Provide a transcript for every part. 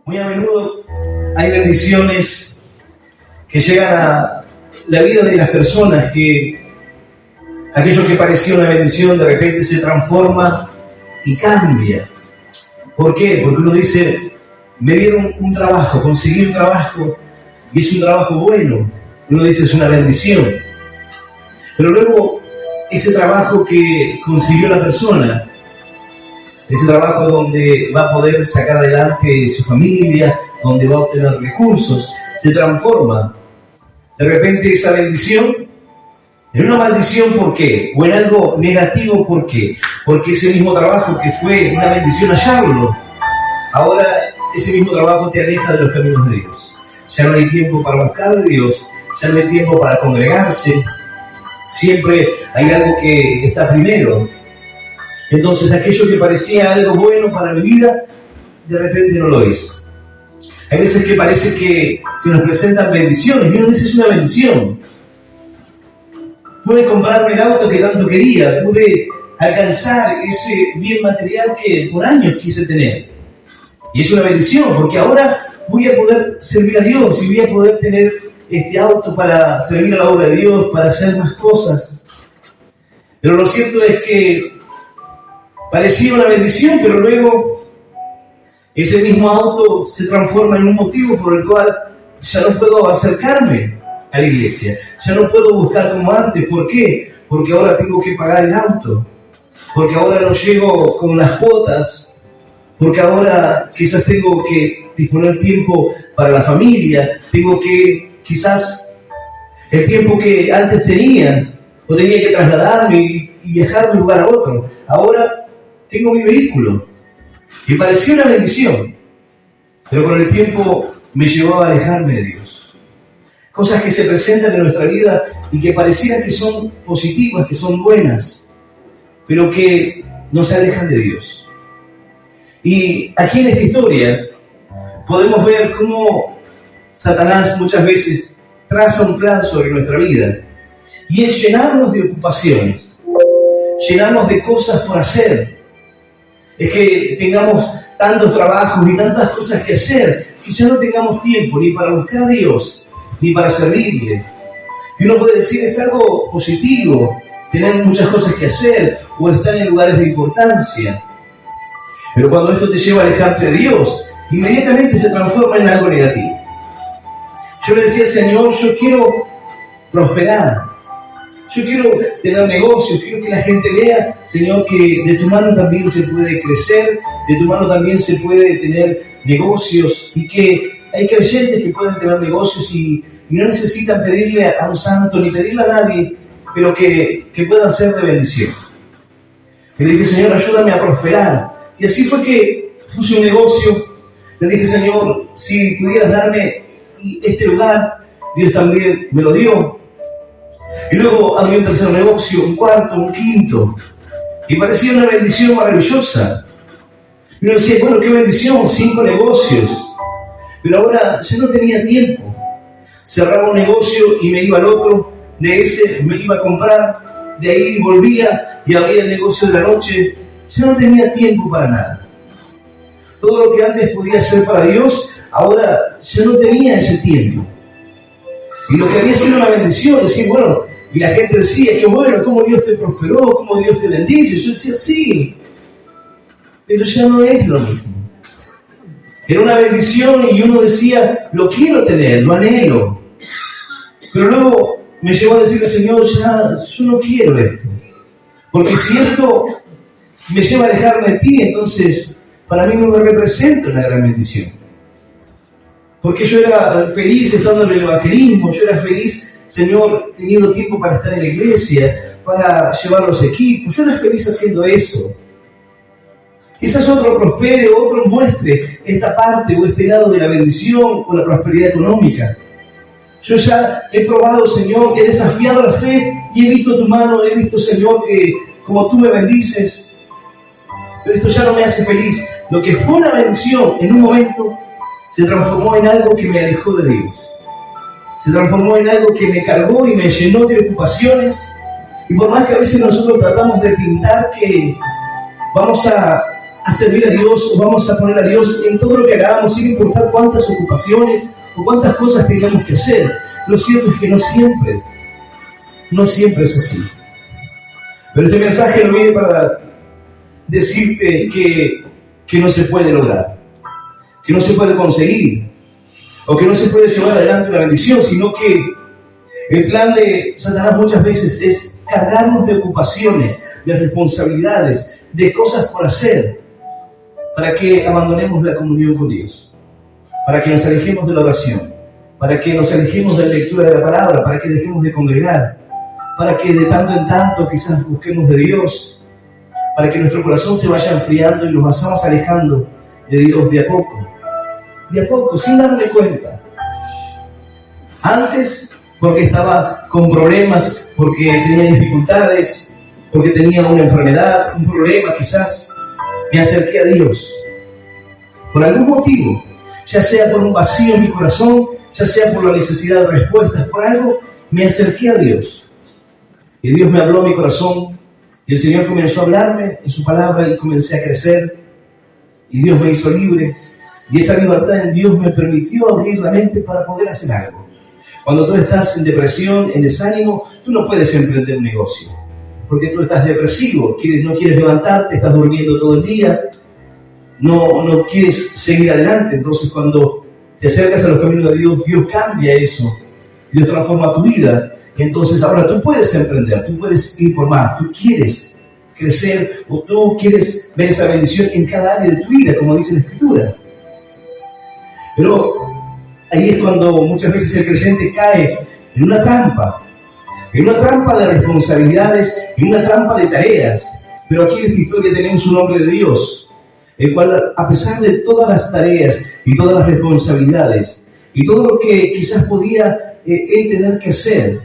Muy a menudo hay bendiciones que llegan a la vida de las personas, que aquello que parecía una bendición de repente se transforma y cambia. ¿Por qué? Porque uno dice, me dieron un trabajo, conseguí un trabajo y es un trabajo bueno. Uno dice, es una bendición. Pero luego, ese trabajo que consiguió la persona, ese trabajo donde va a poder sacar adelante su familia, donde va a obtener recursos, se transforma de repente esa bendición en una maldición. ¿Por qué? O en algo negativo. ¿Por qué? Porque ese mismo trabajo que fue una bendición hallarlo, ahora ese mismo trabajo te aleja de los caminos de Dios. Ya no hay tiempo para buscar a Dios, ya no hay tiempo para congregarse. Siempre hay algo que está primero. Entonces aquello que parecía algo bueno para mi vida, de repente no lo es. Hay veces que parece que se nos presentan bendiciones, y uno dice, es una bendición. Pude comprarme el auto que tanto quería, pude alcanzar ese bien material que por años quise tener. Y es una bendición, porque ahora voy a poder servir a Dios y voy a poder tener este auto para servir a la obra de Dios, para hacer más cosas. Pero lo cierto es que parecía una bendición, pero luego ese mismo auto se transforma en un motivo por el cual ya no puedo acercarme a la iglesia, ya no puedo buscar como antes. ¿Por qué? Porque ahora tengo que pagar el auto, porque ahora no llego con las cuotas, porque ahora quizás tengo que disponer tiempo para la familia, tengo que quizás el tiempo que antes tenía, o tenía que trasladarme y viajar de un lugar a otro, ahora tengo mi vehículo. Y parecía una bendición, pero con el tiempo me llevó a alejarme de Dios. Cosas que se presentan en nuestra vida y que parecieran que son positivas, que son buenas, pero que nos alejan de Dios. Y aquí en esta historia podemos ver cómo Satanás muchas veces traza un plan sobre nuestra vida, y es llenarnos de ocupaciones, llenarnos de cosas por hacer. Es que tengamos tantos trabajos y tantas cosas que hacer, que ya no tengamos tiempo ni para buscar a Dios, ni para servirle. Y uno puede decir, es algo positivo, tener muchas cosas que hacer, o estar en lugares de importancia. Pero cuando esto te lleva a alejarte de Dios, inmediatamente se transforma en algo negativo. Yo le decía, Señor, yo quiero prosperar. Yo quiero tener negocios, quiero que la gente vea, Señor, que de tu mano también se puede crecer, de tu mano también se puede tener negocios, y que hay creyentes que pueden tener negocios y no necesitan pedirle a un santo ni pedirle a nadie, pero que puedan ser de bendición. Y le dije, Señor, ayúdame a prosperar. Y así fue que puse un negocio. Le dije, Señor, si pudieras darme este lugar, Dios también me lo dio. Y luego abrí un tercer negocio, un cuarto, un quinto. Y parecía una bendición maravillosa. Y uno decía, bueno, qué bendición, 5 negocios. Pero ahora ya no tenía tiempo. Cerraba un negocio y me iba al otro. De ese me iba a comprar. De ahí volvía y abría el negocio de la noche. Ya no tenía tiempo para nada. Todo lo que antes podía hacer para Dios, ahora ya no tenía ese tiempo. Y lo que había sido una bendición, decir, bueno, y la gente decía, qué bueno, cómo Dios te prosperó, cómo Dios te bendice. Yo decía, sí, pero ya no es lo mismo. Era una bendición y uno decía, lo quiero tener, lo anhelo. Pero luego me llevó a decirle, Señor, ya, yo no quiero esto. Porque si esto me lleva a alejarme de ti, entonces para mí no me representa una gran bendición. Porque yo era feliz estando en el evangelismo, yo era feliz, Señor, teniendo tiempo para estar en la iglesia, para llevar los equipos, yo era feliz haciendo eso. Quizás otro prospere, otro muestre esta parte o este lado de la bendición o la prosperidad económica. Yo ya he probado, Señor, he desafiado la fe y he visto tu mano, he visto, Señor, que como tú me bendices, pero esto ya no me hace feliz. Lo que fue una bendición en un momento se transformó en algo que me alejó de Dios. Se transformó en algo que me cargó y me llenó de ocupaciones. Y por más que a veces nosotros tratamos de pintar que vamos a a servir a Dios, o vamos a poner a Dios en todo lo que hagamos, sin importar cuántas ocupaciones o cuántas cosas tengamos que hacer. Lo cierto es que no siempre es así. Pero este mensaje no viene para decirte que no se puede lograr, que no se puede conseguir, o que no se puede llevar adelante una bendición, sino que el plan de Satanás muchas veces es cargarnos de ocupaciones, de responsabilidades, de cosas por hacer, para que abandonemos la comunión con Dios, para que nos alejemos de la oración, para que nos alejemos de la lectura de la palabra, para que dejemos de congregar, para que de tanto en tanto quizás busquemos de Dios, para que nuestro corazón se vaya enfriando y nos vayamos alejando de Dios de a poco, sin darme cuenta. Antes, porque estaba con problemas, porque tenía dificultades, porque tenía una enfermedad, un problema quizás, me acerqué a Dios. Por algún motivo, ya sea por un vacío en mi corazón, ya sea por la necesidad de respuestas, por algo, me acerqué a Dios. Y Dios me habló a mi corazón, y el Señor comenzó a hablarme en su palabra, y comencé a crecer, y Dios me hizo libre, y esa libertad en Dios me permitió abrir la mente para poder hacer algo. Cuando tú estás en depresión, en desánimo, tú no puedes emprender un negocio, porque tú estás depresivo, no quieres levantarte, estás durmiendo todo el día, no quieres seguir adelante. Entonces cuando te acercas a los caminos de Dios, Dios cambia eso, Dios transforma tu vida. Entonces ahora tú puedes emprender, tú puedes ir por más, tú quieres crecer, o tú quieres ver esa bendición en cada área de tu vida, como dice la Escritura. Pero ahí es cuando muchas veces el creyente cae en una trampa de responsabilidades, en una trampa de tareas. Pero aquí en esta historia tenemos un hombre de Dios, el cual, a pesar de todas las tareas y todas las responsabilidades y todo lo que quizás podía él tener que hacer,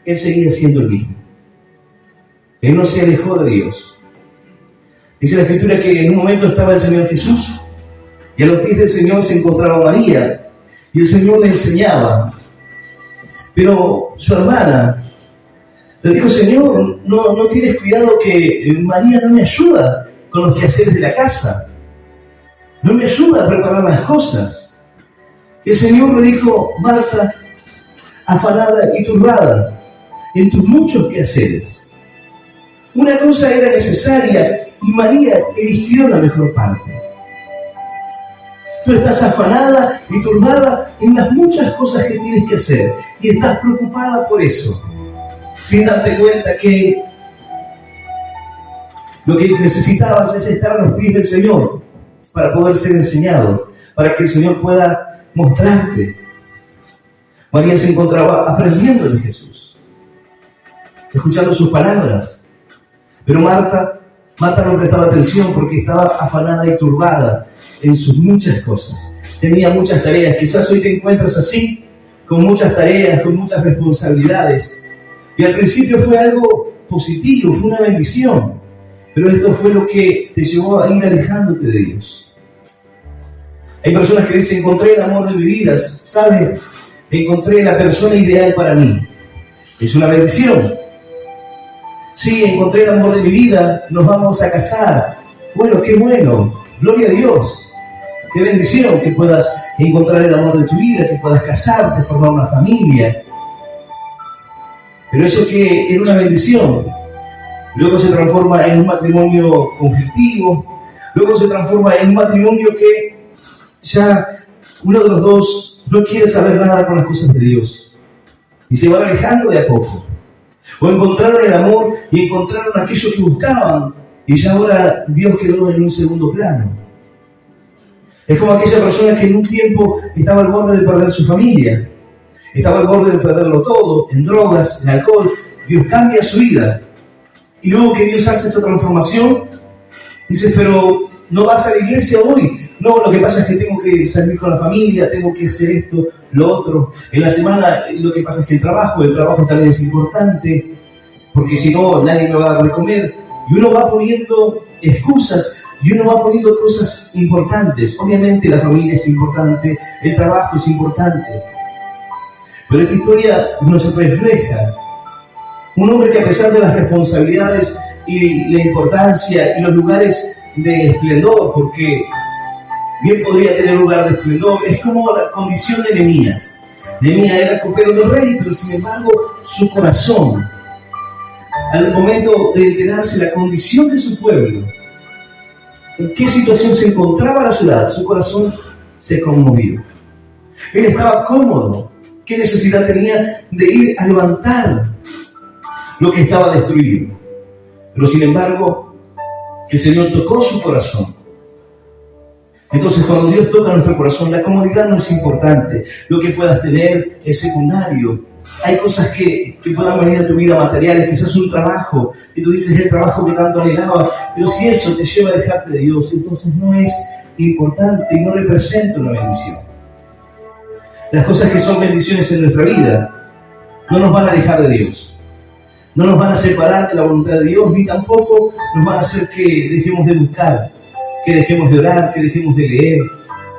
él seguía siendo el mismo. Él no se alejó de Dios. Dice la Escritura que en un momento estaba el Señor Jesús y a los pies del Señor se encontraba María, y el Señor le enseñaba. Pero su hermana le dijo: Señor, no tienes cuidado que María no me ayuda con los quehaceres de la casa, no me ayuda a preparar las cosas. El Señor le dijo: Marta, afanada y turbada en tus muchos quehaceres, una cosa era necesaria y María eligió la mejor parte. Tú estás afanada y turbada en las muchas cosas que tienes que hacer y estás preocupada por eso, sin darte cuenta que lo que necesitabas es estar a los pies del Señor para poder ser enseñado, para que el Señor pueda mostrarte. María se encontraba aprendiendo de Jesús, escuchando sus palabras, pero Marta no prestaba atención porque estaba afanada y turbada en sus muchas cosas. Tenía muchas tareas. Quizás hoy te encuentras así, con muchas tareas, con muchas responsabilidades. Y al principio fue algo positivo, fue una bendición. Pero esto fue lo que te llevó a ir alejándote de Dios. Hay personas que dicen: encontré el amor de mi vida, ¿sabe? Encontré la persona ideal para mí. Es una bendición. Sí, encontré el amor de mi vida, nos vamos a casar. Bueno, qué bueno, gloria a Dios. Qué bendición que puedas encontrar el amor de tu vida, que puedas casarte, formar una familia. Pero eso que era una bendición, luego se transforma en un matrimonio conflictivo, luego se transforma en un matrimonio que ya uno de los dos no quiere saber nada con las cosas de Dios y se van alejando de a poco. O encontraron el amor y encontraron aquello que buscaban y ya ahora Dios quedó en un segundo plano. Es como aquella persona que en un tiempo estaba al borde de perder su familia, estaba al borde de perderlo todo, en drogas, en alcohol. Dios cambia su vida. Y luego que Dios hace esa transformación, dice: pero no vas a la iglesia hoy. No, lo que pasa es que tengo que salir con la familia, tengo que hacer esto, lo otro. En la semana lo que pasa es que el trabajo también es importante, porque si no nadie me va a dar de comer. Y uno va poniendo excusas y uno va poniendo cosas importantes. Obviamente la familia es importante, el trabajo es importante. Pero esta historia nos refleja un hombre que, a pesar de las responsabilidades y la importancia y los lugares de esplendor, porque bien podría tener lugar de esplendor. Es como la condición de Nehemías. Nehemías era copero del rey, pero sin embargo su corazón, al momento de enterarse de la condición de su pueblo, en qué situación se encontraba la ciudad, su corazón se conmovió. Él estaba cómodo. ¿Qué necesidad tenía de ir a levantar lo que estaba destruido? Pero sin embargo, el Señor tocó su corazón. Entonces, cuando Dios toca nuestro corazón, la comodidad no es importante. Lo que puedas tener es secundario. Hay cosas que puedan venir a tu vida materiales, quizás un trabajo, y tú dices el trabajo que tanto anhelaba, pero si eso te lleva a alejarte de Dios, entonces no es importante y no representa una bendición. Las cosas que son bendiciones en nuestra vida no nos van a alejar de Dios, no nos van a separar de la voluntad de Dios, ni tampoco nos van a hacer que dejemos de buscar, que dejemos de orar, que dejemos de leer.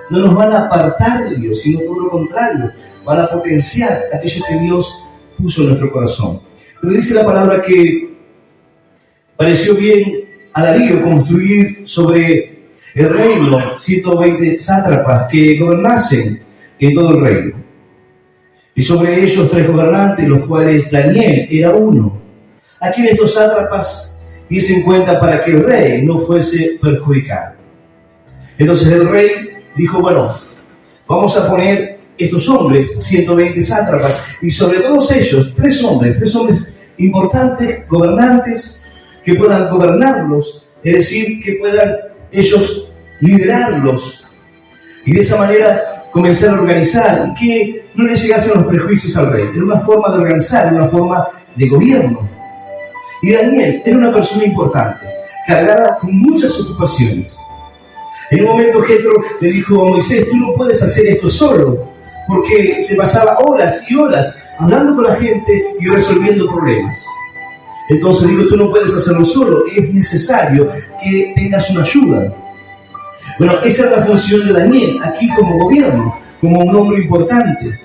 No nos van a apartar de Dios, sino todo lo contrario, van a potenciar aquello que Dios puso en nuestro corazón. Pero dice la palabra que pareció bien a Darío construir sobre el reino 120 sátrapas que gobernasen en todo el reino. Y sobre ellos 3 gobernantes, los cuales Daniel era uno, a quien estos sátrapas diesen cuenta para que el rey no fuese perjudicado. Entonces el rey dijo, bueno, vamos a poner estos hombres, 120 sátrapas, y sobre todos ellos, 3 hombres importantes, gobernantes, que puedan gobernarlos, es decir, que puedan ellos liderarlos, y de esa manera comenzar a organizar, y que no le llegasen los prejuicios al rey. Era una forma de organizar, una forma de gobierno. Y Daniel era una persona importante, cargada con muchas ocupaciones. En un momento Jetro le dijo a Moisés, tú no puedes hacer esto solo, porque se pasaba horas y horas hablando con la gente y resolviendo problemas. Entonces dijo, tú no puedes hacerlo solo, es necesario que tengas una ayuda. Bueno, esa es la función de Daniel, aquí como gobierno, como un hombre importante,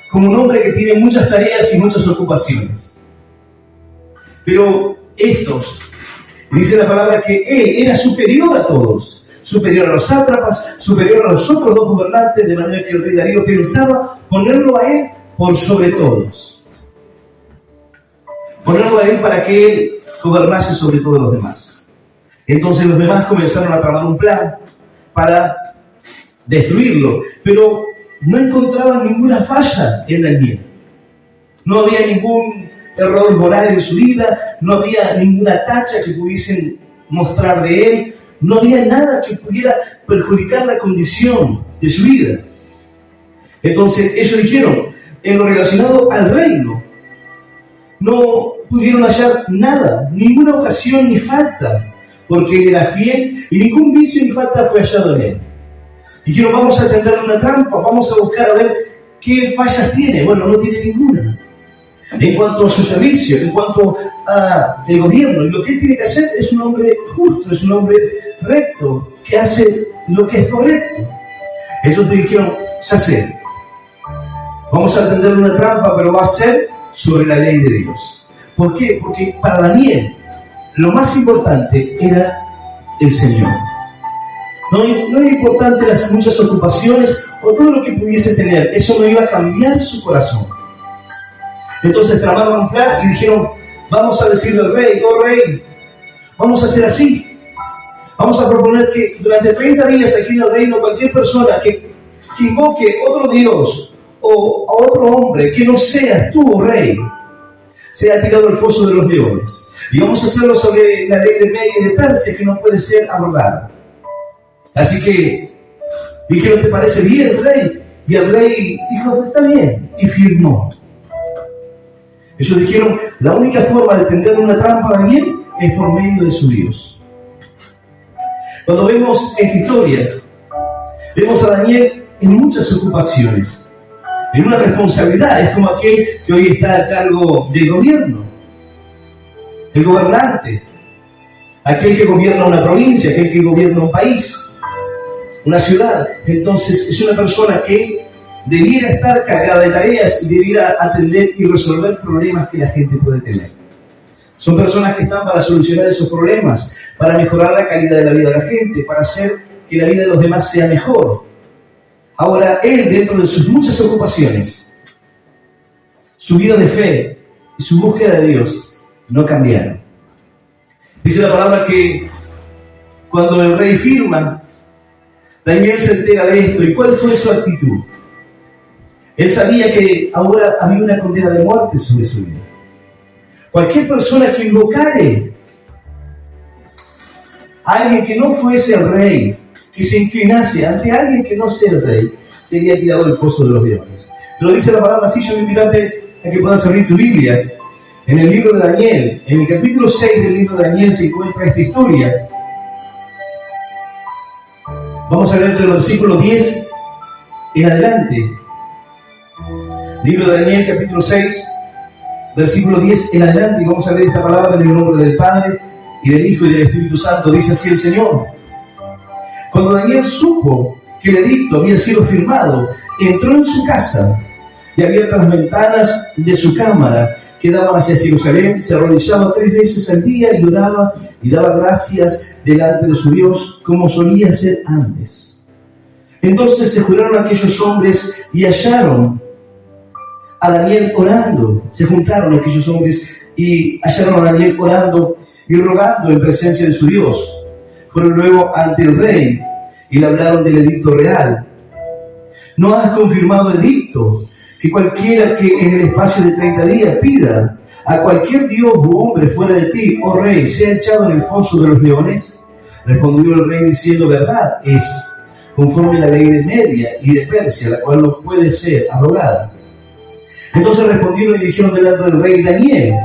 como un hombre que tiene muchas tareas y muchas ocupaciones. Pero estos, dice la palabra que él era superior a todos, superior a los sátrapas, superior a los otros 2 gobernantes, de manera que el rey Darío pensaba ponerlo a él por sobre todos. Ponerlo a él para que él gobernase sobre todos los demás. Entonces los demás comenzaron a tramar un plan para destruirlo, pero no encontraban ninguna falla en Daniel. No había ningún error moral en su vida, no había ninguna tacha que pudiesen mostrar de él, no había nada que pudiera perjudicar la condición de su vida. Entonces ellos dijeron, en lo relacionado al reino, no pudieron hallar nada, ninguna ocasión ni falta, porque él era fiel y ningún vicio ni falta fue hallado en él. Dijeron, vamos a tenderle una trampa, vamos a buscar a ver qué fallas tiene. Bueno, no tiene ninguna. En cuanto a su servicio, en cuanto a el gobierno, lo que él tiene que hacer es un hombre justo, es un hombre recto, que hace lo que es correcto. Ellos le dijeron, ya sé, vamos a tenderle una trampa, pero va a ser sobre la ley de Dios. ¿Por qué? Porque para Daniel lo más importante era el Señor. No era importante las muchas ocupaciones o todo lo que pudiese tener. Eso no iba a cambiar su corazón. Entonces tramaron un plan y dijeron, vamos a decirle al rey, oh rey, vamos a hacer así. Vamos a proponer que durante 30 días aquí en el reino cualquier persona que invoque otro Dios o a otro hombre que no seas tú, oh rey, sea tirado al foso de los leones. Y vamos a hacerlo sobre la ley de Media y de Persia, que no puede ser abrogada. Así que dijeron, ¿te parece bien, rey? Y el rey dijo, está bien, y firmó. Ellos dijeron, la única forma de tender una trampa a Daniel es por medio de su Dios. Cuando vemos esta historia, vemos a Daniel en muchas ocupaciones, en una responsabilidad. Es como aquel que hoy está a cargo del gobierno, el gobernante, aquel que gobierna una provincia, aquel que gobierna un país, una ciudad. Entonces es una persona que debiera estar cargada de tareas y debiera atender y resolver problemas que la gente puede tener. Son personas que están para solucionar esos problemas, para mejorar la calidad de la vida de la gente, para hacer que la vida de los demás sea mejor. Ahora, él, dentro de sus muchas ocupaciones, su vida de fe y su búsqueda de Dios no cambiaron. Dice la palabra que cuando el rey firma, Daniel se entera de esto. ¿Y cuál fue su actitud? Él sabía que ahora había una condena de muerte sobre su vida. Cualquier persona que invocare a alguien que no fuese el rey, que se inclinase ante alguien que no sea el rey, sería tirado del pozo de los leones. Pero dice la palabra así. Yo me invitarte a que puedas abrir tu Biblia. En el libro de Daniel, en el capítulo 6 del libro de Daniel se encuentra esta historia. Vamos a leer del versículo 10 en adelante. Libro de Daniel, capítulo 6, versículo 10 en adelante, y vamos a leer esta palabra en el nombre del Padre, y del Hijo, y del Espíritu Santo. Dice así el Señor. Cuando Daniel supo que el edicto había sido firmado, entró en su casa, y abiertas las ventanas de su cámara, que daban hacia Jerusalén, se arrodillaba 3 veces al día, y oraba, y daba gracias delante de su Dios, como solía hacer antes. Entonces se juraron aquellos hombres, y hallaron a Daniel orando. Se juntaron aquellos hombres y hallaron a Daniel orando y rogando en presencia de su Dios. Fueron luego ante el rey y le hablaron del edicto real. ¿No has confirmado edicto que cualquiera que en el espacio de 30 días pida a cualquier dios u hombre fuera de ti, oh rey, sea echado en el foso de los leones? Respondió el rey diciendo: verdad es, conforme a la ley de Media y de Persia, la cual no puede ser abrogada. Entonces respondieron y dijeron delante del rey: Daniel,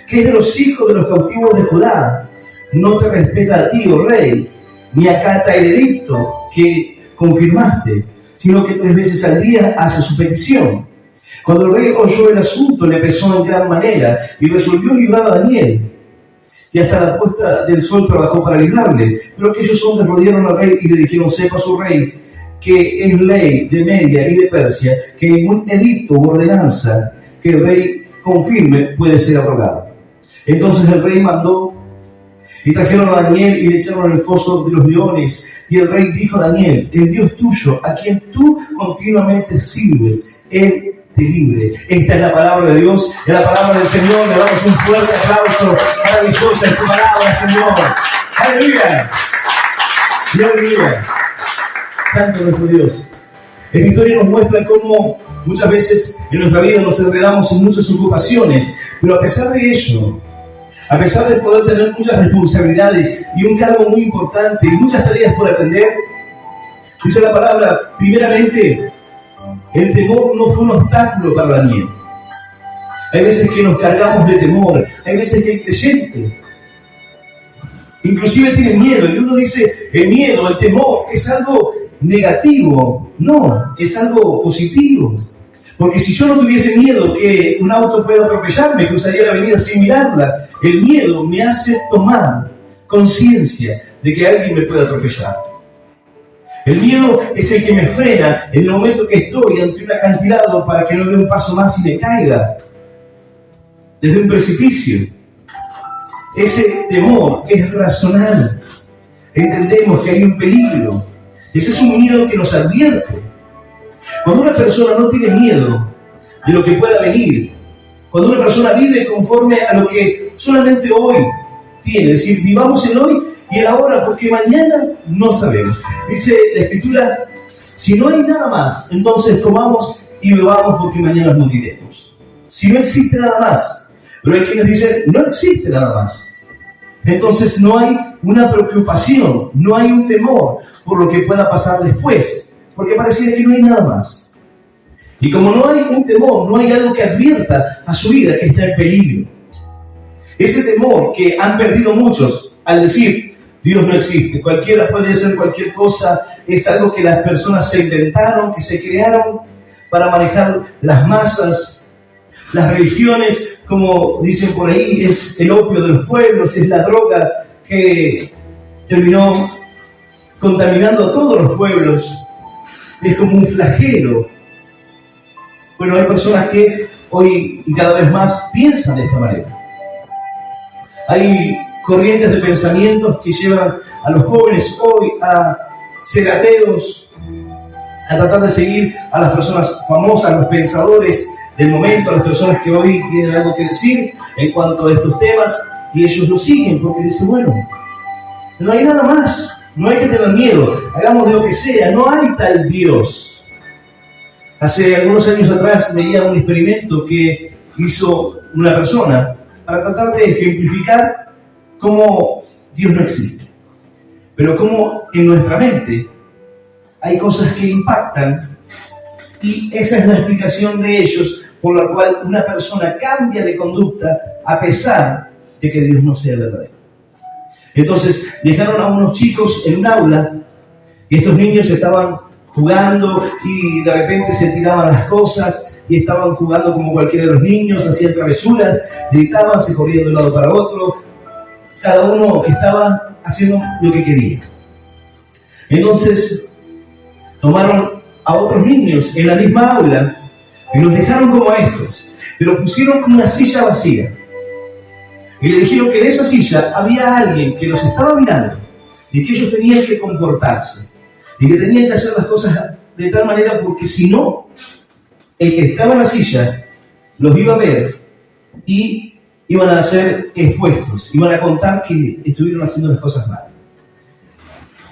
que es de los hijos de los cautivos de Judá, no te respeta a ti, oh rey, ni acata el edicto que confirmaste, sino que 3 veces al día hace su petición. Cuando el rey oyó el asunto, le pesó en gran manera y resolvió librar a Daniel, y hasta la puesta del sol trabajó para librarle. Pero aquellos hombres rodearon al rey y le dijeron: sepa su rey que es ley de Media y de Persia, que ningún edicto u ordenanza que el rey confirme puede ser abrogado. Entonces el rey mandó, y trajeron a Daniel y le echaron en el foso de los leones. Y el rey dijo a Daniel: el Dios tuyo, a quien tú continuamente sirves, Él te libre. Esta es la palabra de Dios, es la palabra del Señor. Le damos un fuerte aplauso. Maravillosa es tu palabra, Señor. ¡Aleluya! ¡Aleluya! Santo nuestro Dios. Esta historia nos muestra cómo muchas veces en nuestra vida nos enredamos en muchas ocupaciones, pero a pesar de ello, a pesar de poder tener muchas responsabilidades y un cargo muy importante y muchas tareas por atender, dice la palabra, primeramente, el temor no fue un obstáculo para Daniel. Hay veces que nos cargamos de temor, hay veces que el creyente inclusive tiene miedo, y uno dice, el miedo, el temor, es algo negativo. No, es algo positivo. Porque si yo no tuviese miedo que un auto pueda atropellarme, cruzaría la avenida sin mirarla. El miedo me hace tomar conciencia de que alguien me puede atropellar. El miedo es el que me frena en el momento que estoy ante un acantilado para que no dé un paso más y me caiga desde un precipicio. Ese temor es racional. Entendemos que hay un peligro. Ese es un miedo que nos advierte. Cuando una persona no tiene miedo de lo que pueda venir, cuando una persona vive conforme a lo que solamente hoy tiene, es decir, vivamos el hoy y el ahora, porque mañana no sabemos. Dice la Escritura, si no hay nada más, entonces comamos y bebamos porque mañana moriremos. Si no existe nada más, pero hay quienes dicen, no existe nada más. Entonces no hay una preocupación, no hay un temor por lo que pueda pasar después, porque pareciera que no hay nada más. Y como no hay un temor, no hay algo que advierta a su vida que está en peligro. Ese temor que han perdido muchos al decir, Dios no existe, cualquiera puede hacer cualquier cosa, es algo que las personas se inventaron, que se crearon para manejar las masas. Las religiones, como dicen por ahí, es el opio de los pueblos, es la droga que terminó contaminando a todos los pueblos. Es como un flagelo. Bueno, hay personas que hoy y cada vez más piensan de esta manera. Hay corrientes de pensamientos que llevan a los jóvenes hoy a ser ateos, a tratar de seguir a las personas famosas, a los pensadores del momento, a las personas que hoy tienen algo que decir en cuanto a estos temas, y ellos lo siguen porque dicen, bueno, no hay nada más, no hay que tener miedo, hagamos lo que sea, no hay tal Dios. Hace algunos años atrás veía un experimento que hizo una persona para tratar de ejemplificar cómo Dios no existe, pero cómo en nuestra mente hay cosas que impactan, y esa es la explicación de ellos por la cual una persona cambia de conducta a pesar de que Dios no sea verdadero. Entonces dejaron a unos chicos en un aula y estos niños estaban jugando y de repente se tiraban las cosas y estaban jugando como cualquiera de los niños, hacían travesuras, gritaban, se corrían de un lado para otro, cada uno estaba haciendo lo que quería. Entonces tomaron a otros niños en la misma aula y los dejaron como a estos, pero pusieron una silla vacía y le dijeron que en esa silla había alguien que los estaba mirando y que ellos tenían que comportarse y que tenían que hacer las cosas de tal manera, porque si no, el que estaba en la silla los iba a ver y iban a ser expuestos, iban a contar que estuvieron haciendo las cosas mal.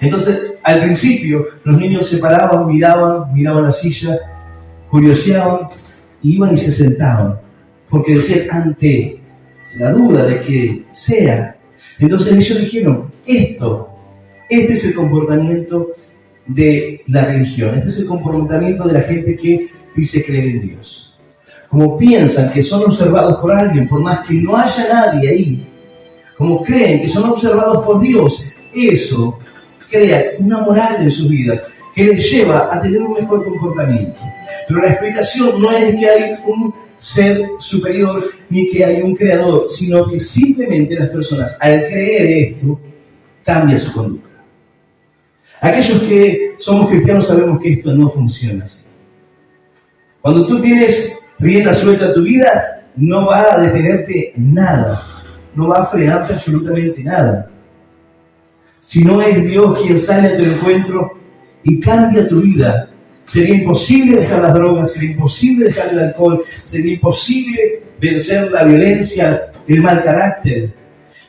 Entonces, al principio, los niños se paraban, miraban la silla, curioseaban, iban y se sentaban, porque decían, ante la duda de que sea. Entonces ellos dijeron, este es el comportamiento de la religión, este es el comportamiento de la gente que dice creer en Dios. Como piensan que son observados por alguien, por más que no haya nadie ahí, como creen que son observados por Dios, eso crea una moral en sus vidas que les lleva a tener un mejor comportamiento. Pero la explicación no es que hay un ser superior ni que hay un creador, sino que simplemente las personas, al creer esto, cambian su conducta. Aquellos que somos cristianos sabemos que esto no funciona así. Cuando tú tienes rienda suelta a tu vida, no va a detenerte nada, no va a frenarte absolutamente nada. Si no es Dios quien sale a tu encuentro y cambia tu vida, sería imposible dejar las drogas, sería imposible dejar el alcohol, sería imposible vencer la violencia, el mal carácter,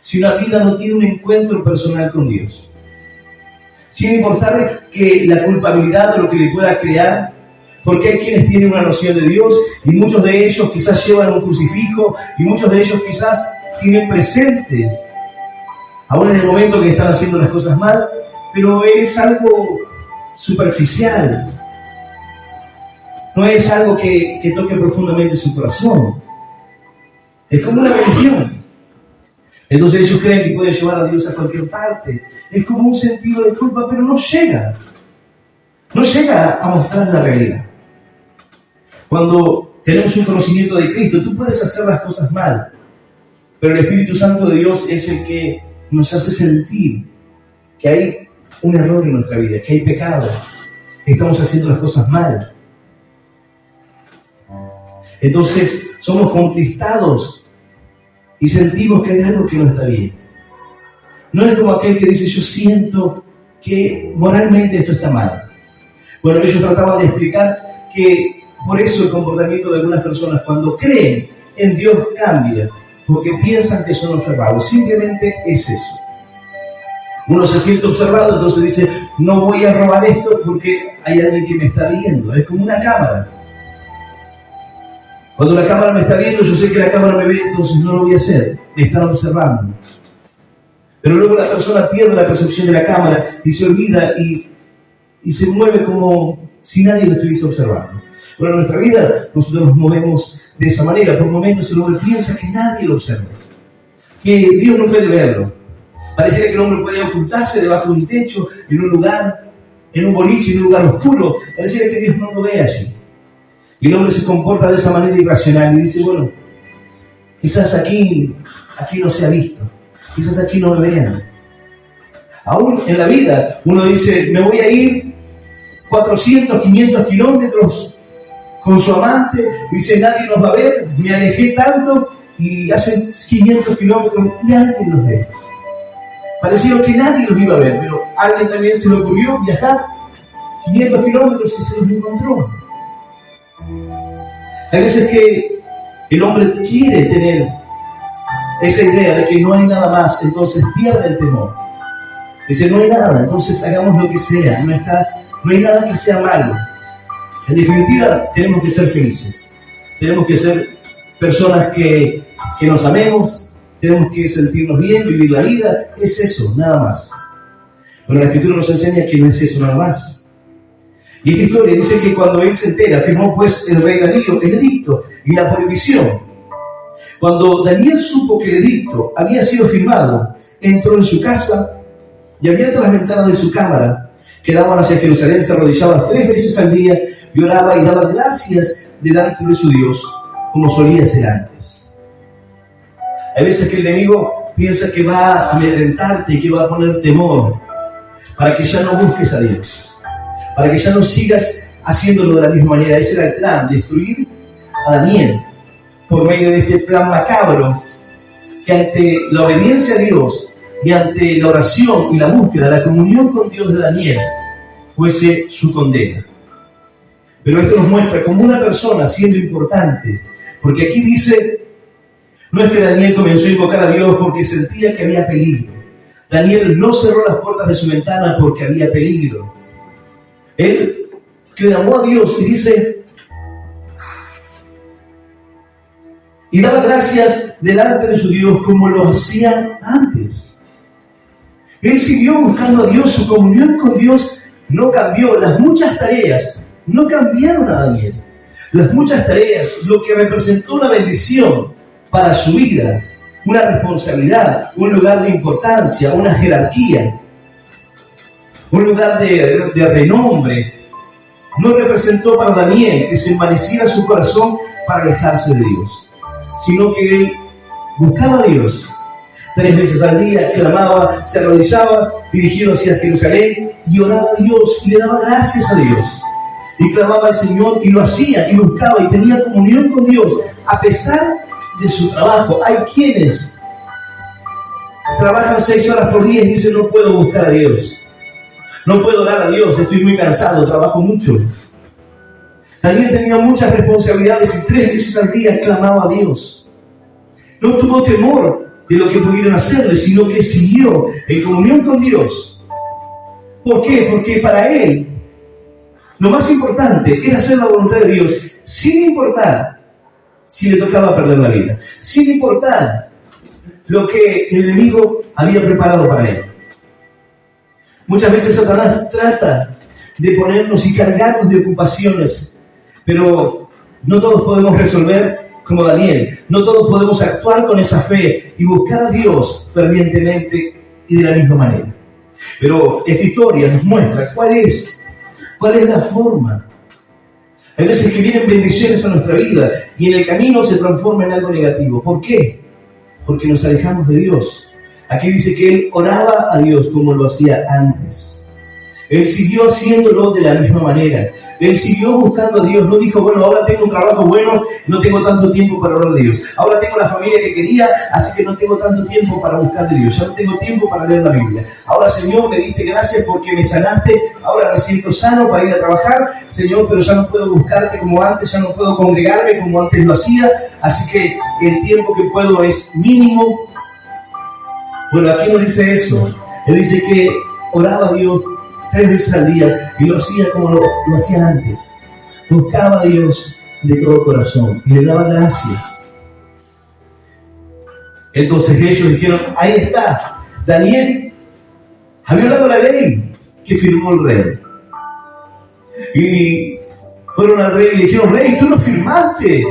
si una vida no tiene un encuentro personal con Dios. Sin importar que la culpabilidad de lo que le pueda crear, porque hay quienes tienen una noción de Dios y muchos de ellos quizás llevan un crucifijo y muchos de ellos quizás tienen presente, aún en el momento que están haciendo las cosas mal, pero es algo superficial. No es algo que toque profundamente su corazón. Es como una religión. Entonces ellos creen que pueden llevar a Dios a cualquier parte. Es como un sentido de culpa, pero no llega. No llega a mostrar la realidad. Cuando tenemos un conocimiento de Cristo, tú puedes hacer las cosas mal, pero el Espíritu Santo de Dios es el que nos hace sentir que hay un error en nuestra vida, que hay pecado, que estamos haciendo las cosas mal. Entonces somos contristados y sentimos que hay algo que no está bien. No es como aquel que dice, yo siento que moralmente esto está mal. Bueno, ellos trataban de explicar que por eso el comportamiento de algunas personas cuando creen en Dios cambia, porque piensan que son observados. Simplemente es eso. Uno se siente observado, entonces dice, no voy a robar esto porque hay alguien que me está viendo. Es como una cámara. Cuando la cámara me está viendo, yo sé que la cámara me ve, entonces no lo voy a hacer. Me están observando. Pero luego la persona pierde la percepción de la cámara y se olvida y se mueve como si nadie lo estuviese observando. Bueno, en nuestra vida nosotros nos movemos de esa manera. Por momentos el hombre piensa que nadie lo observa, que Dios no puede verlo. Pareciera que el hombre puede ocultarse debajo de un techo, en un lugar, en un boliche, en un lugar oscuro. Pareciera que Dios no lo ve allí. Y el hombre se comporta de esa manera irracional y dice, bueno, quizás aquí no se ha visto, quizás aquí no me vean. Aún en la vida uno dice, me voy a ir 400, 500 kilómetros con su amante, dice, nadie nos va a ver, me alejé tanto y hacen 500 kilómetros y alguien los ve. Parecía que nadie los iba a ver, pero a alguien también se le ocurrió viajar 500 kilómetros y se los encontró. Hay veces que el hombre quiere tener esa idea de que no hay nada más, entonces pierde el temor. Dice, no hay nada, entonces hagamos lo que sea, no hay nada que sea malo. En definitiva, tenemos que ser felices. Tenemos que ser personas que nos amemos, tenemos que sentirnos bien, vivir la vida. Es eso, nada más. Bueno, la Escritura nos enseña que no es eso nada más. Y esta historia dice que cuando él se entera, firmó pues el rey Darío el edicto y la prohibición. Cuando Daniel supo que el edicto había sido firmado, entró en su casa y abierta las ventanas de su cámara, que daban hacia Jerusalén, se arrodillaba 3 veces al día y oraba y daba gracias delante de su Dios, como solía hacer antes. Hay veces que el enemigo piensa que va a amedrentarte y que va a poner temor para que ya no busques a Dios, para que ya no sigas haciéndolo de la misma manera. Ese era el plan, destruir a Daniel por medio de este plan macabro, que ante la obediencia a Dios y ante la oración y la búsqueda, la comunión con Dios de Daniel, fuese su condena. Pero esto nos muestra como una persona siendo importante, porque aquí dice, no es que Daniel comenzó a invocar a Dios porque sentía que había peligro. Daniel no cerró las puertas de su ventana porque había peligro. Él clamó a Dios y dice, y daba gracias delante de su Dios como lo hacía antes. Él siguió buscando a Dios, su comunión con Dios no cambió. Las muchas tareas no cambiaron a Daniel. Las muchas tareas, lo que representó una bendición para su vida, una responsabilidad, un lugar de importancia, una jerarquía, un lugar de renombre, no representó para Daniel que se envaneciera su corazón para alejarse de Dios, sino que él buscaba a Dios 3 veces al día, clamaba, se arrodillaba, dirigido hacia Jerusalén, y oraba a Dios y le daba gracias a Dios. Y clamaba al Señor y lo hacía y buscaba y tenía comunión con Dios a pesar de su trabajo. Hay quienes trabajan 6 horas por día y dicen, no puedo buscar a Dios, no puedo orar a Dios, estoy muy cansado, trabajo mucho. Daniel tenía muchas responsabilidades y 3 veces al día clamaba a Dios. No tuvo temor de lo que pudieran hacerle, sino que siguió en comunión con Dios. ¿Por qué? Porque para él lo más importante era hacer la voluntad de Dios, sin importar si le tocaba perder la vida, sin importar lo que el enemigo había preparado para él. Muchas veces Satanás trata de ponernos y cargarnos de ocupaciones, pero no todos podemos resolver como Daniel, no todos podemos actuar con esa fe y buscar a Dios fervientemente y de la misma manera. Pero esta historia nos muestra cuál es la forma. Hay veces que vienen bendiciones a nuestra vida y en el camino se transforma en algo negativo. ¿Por qué? Porque nos alejamos de Dios. Aquí dice que él oraba a Dios como lo hacía antes. Él siguió haciéndolo de la misma manera. Él siguió buscando a Dios. No dijo, bueno, ahora tengo un trabajo bueno, no tengo tanto tiempo para orar a Dios. Ahora tengo la familia que quería, así que no tengo tanto tiempo para buscar de Dios. Ya no tengo tiempo para leer la Biblia. Ahora, Señor, me diste gracias porque me sanaste. Ahora me siento sano para ir a trabajar. Señor, pero ya no puedo buscarte como antes, ya no puedo congregarme como antes lo hacía. Así que el tiempo que puedo es mínimo. Bueno, aquí no dice eso. Él dice que oraba a Dios 3 veces al día y lo hacía como lo hacía antes. Buscaba a Dios de todo corazón y le daba gracias. Entonces ellos dijeron, ahí está, Daniel había dado la ley que firmó el rey. Y fueron al rey y le dijeron, rey, tú no firmaste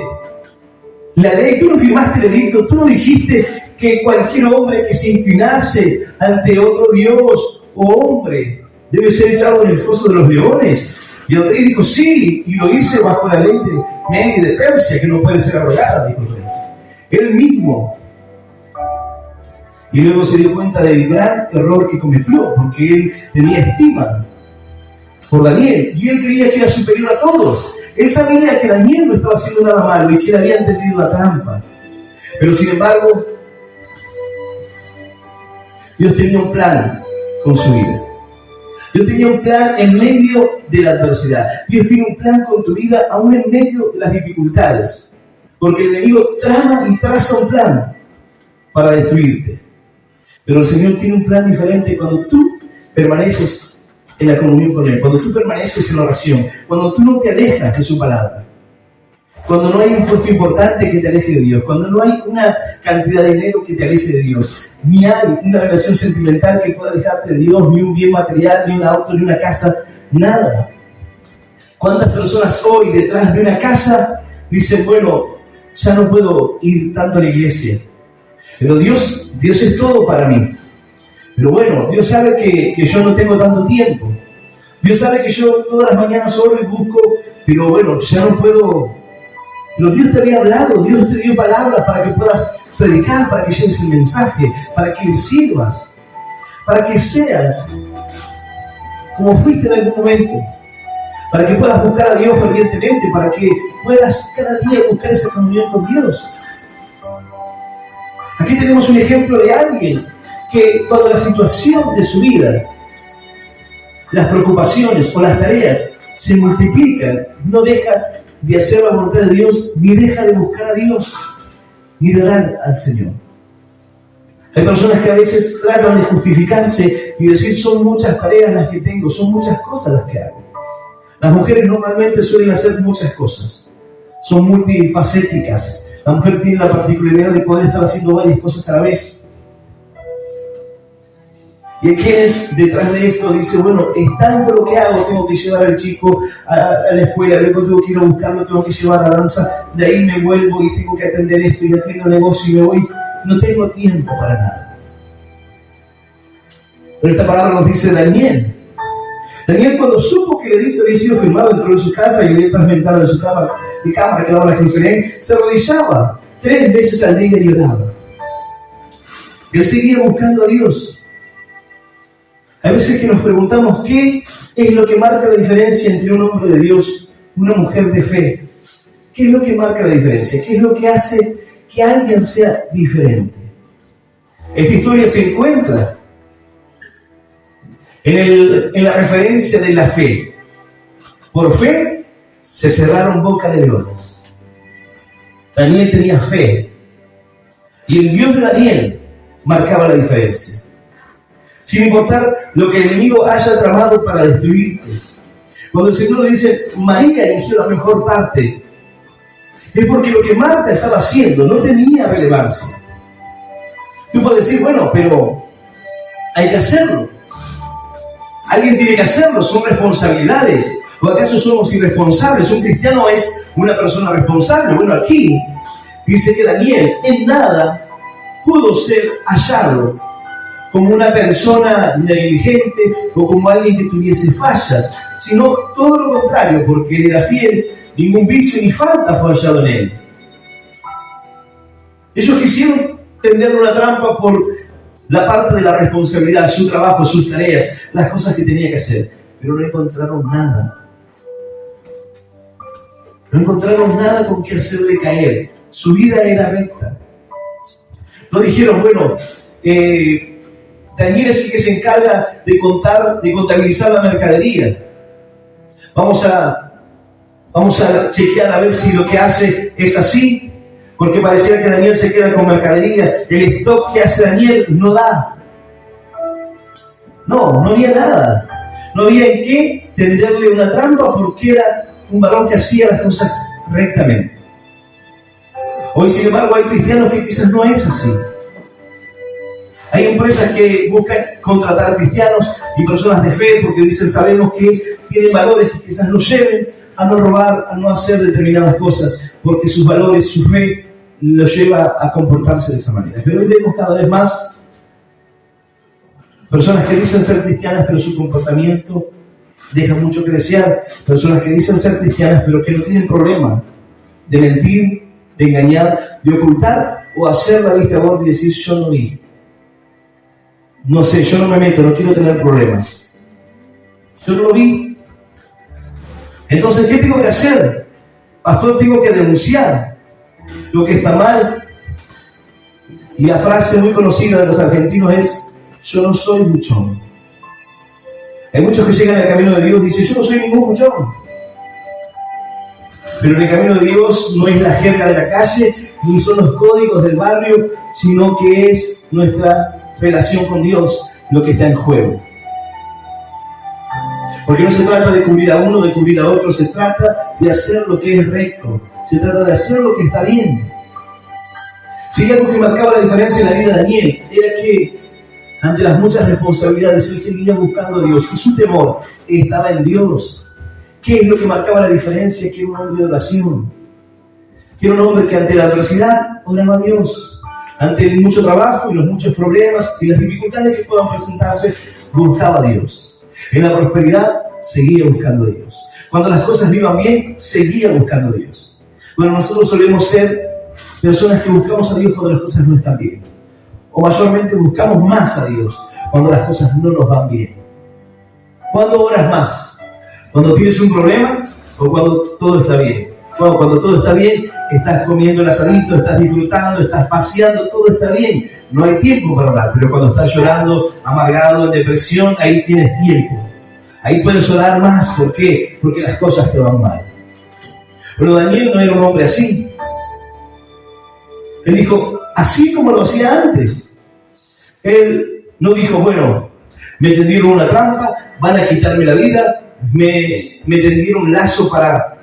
la ley, tú no firmaste el edicto, tú no dijiste que cualquier hombre que se inclinase ante otro Dios o hombre debe ser echado en el foso de los leones. Y el rey dijo, sí, y lo hice bajo la ley de Media y de Persia, que no puede ser abrogada, dijo el rey. Él mismo. Y luego se dio cuenta del gran error que cometió, porque él tenía estima por Daniel, y él creía que era superior a todos. Él sabía que Daniel no estaba haciendo nada malo y que él había entendido la trampa. Pero sin embargo, Dios tenía un plan con su vida. Dios tenía un plan en medio de la adversidad. Dios tiene un plan con tu vida aún en medio de las dificultades. Porque el enemigo trama y traza un plan para destruirte. Pero el Señor tiene un plan diferente cuando tú permaneces en la comunión con Él, cuando tú permaneces en la oración, cuando tú no te alejas de su palabra, cuando no hay un puesto importante que te aleje de Dios, cuando no hay una cantidad de dinero que te aleje de Dios, ni hay una relación sentimental que pueda alejarte de Dios, ni un bien material, ni un auto, ni una casa, nada. ¿Cuántas personas hoy detrás de una casa dicen, bueno, ya no puedo ir tanto a la iglesia, pero Dios es todo para mí? Pero bueno, Dios sabe que yo no tengo tanto tiempo. Dios sabe que yo todas las mañanas oro y busco, pero bueno, ya no puedo. Pero Dios te había hablado, Dios te dio palabras para que puedas predicar, para que lleves el mensaje, para que le sirvas, para que seas como fuiste en algún momento, para que puedas buscar a Dios fervientemente, para que puedas cada día buscar esa comunión con Dios. Aquí tenemos un ejemplo de alguien que cuando la situación de su vida, las preocupaciones o las tareas se multiplican, no deja de hacer la voluntad de Dios, ni deja de buscar a Dios, ni de orar al Señor. Hay personas que a veces tratan de justificarse y decir, son muchas tareas las que tengo, son muchas cosas las que hago. Las mujeres normalmente suelen hacer muchas cosas, son multifacéticas. La mujer tiene la particularidad de poder estar haciendo varias cosas a la vez. Y hay quienes detrás de esto dicen, bueno, es tanto lo que hago, tengo que llevar al chico a la escuela, luego tengo que ir a buscarlo, tengo que llevar a la danza, de ahí me vuelvo y tengo que atender esto y atiendo el negocio y me voy, no tengo tiempo para nada. Pero esta palabra nos dice Daniel. Daniel, cuando supo que el edicto había sido firmado dentro de su casa y le había transmitido de su cámara que daba la Jerusalén, se arrodillaba 3 veces al día y oraba. Él seguía buscando a Dios. Hay veces que nos preguntamos qué es lo que marca la diferencia entre un hombre de Dios y una mujer de fe. ¿Qué es lo que marca la diferencia? ¿Qué es lo que hace que alguien sea diferente? Esta historia se encuentra en la referencia de la fe. Por fe se cerraron bocas de leones. Daniel tenía fe. Y el Dios de Daniel marcaba la diferencia. Sin importar lo que el enemigo haya tramado para destruirte. Cuando el Señor le dice, María eligió la mejor parte, es porque lo que Marta estaba haciendo no tenía relevancia. Tú puedes decir, bueno, pero hay que hacerlo. Alguien tiene que hacerlo, son responsabilidades. ¿O acaso somos irresponsables? Un cristiano es una persona responsable. Bueno, aquí dice que Daniel en nada pudo ser hallado como una persona negligente o como alguien que tuviese fallas, sino todo lo contrario, porque él era fiel, ningún vicio ni falta fue hallado en él. Ellos quisieron tenderle una trampa por la parte de la responsabilidad, su trabajo, sus tareas, las cosas que tenía que hacer, pero no encontraron nada. No encontraron nada con que hacerle caer. Su vida era recta. No dijeron, bueno, Daniel es el que se encarga de contabilizar la mercadería. Vamos a chequear a ver si lo que hace es así, porque parecía que Daniel se queda con mercadería. El stock que hace Daniel no da. No había nada. No había en qué tenderle una trampa porque era un varón que hacía las cosas rectamente. Hoy, sin embargo, hay cristianos que quizás no es así. Hay empresas que buscan contratar cristianos y personas de fe porque dicen, sabemos que tienen valores que quizás los lleven a no robar, a no hacer determinadas cosas, porque sus valores, su fe, los lleva a comportarse de esa manera. Pero hoy vemos cada vez más personas que dicen ser cristianas, pero su comportamiento deja mucho que desear. Personas que dicen ser cristianas, pero que no tienen problema de mentir, de engañar, de ocultar o hacer la vista gorda y decir, yo no vi. No sé, yo no me meto, no quiero tener problemas. Yo no lo vi. Entonces, ¿qué tengo que hacer? Pastor, tengo que denunciar lo que está mal. Y la frase muy conocida de los argentinos es: yo no soy buchón. Hay muchos que llegan al camino de Dios y dicen: yo no soy ningún buchón. Pero en el camino de Dios no es la jerga de la calle, ni son los códigos del barrio, sino que es nuestra relación con Dios lo que está en juego. Porque no se trata de cubrir a uno, de cubrir a otro, se trata de hacer lo que es recto, se trata de hacer lo que está bien. Si hay algo que marcaba la diferencia en la vida de Daniel, era que ante las muchas responsabilidades él seguía buscando a Dios y su temor estaba en Dios. ¿Qué es lo que marcaba la diferencia? Que era un hombre de oración, que era un hombre que ante la adversidad oraba a Dios, ante el mucho trabajo y los muchos problemas y las dificultades que puedan presentarse, buscaba a Dios. En la prosperidad seguía buscando a Dios. Cuando las cosas le iban bien, seguía buscando a Dios. Bueno, nosotros solemos ser personas que buscamos a Dios cuando las cosas no están bien. O mayormente buscamos más a Dios cuando las cosas no nos van bien. ¿Cuándo oras más? ¿Cuando tienes un problema o cuando todo está bien? Bueno, cuando todo está bien, estás comiendo el asadito, estás disfrutando, estás paseando, todo está bien. No hay tiempo para orar, pero cuando estás llorando, amargado, en depresión, ahí tienes tiempo. Ahí puedes orar más. ¿Por qué? Porque las cosas te van mal. Pero Daniel no era un hombre así. Él dijo, así como lo hacía antes. Él no dijo, bueno, me tendieron una trampa, van a quitarme la vida, me tendieron un lazo para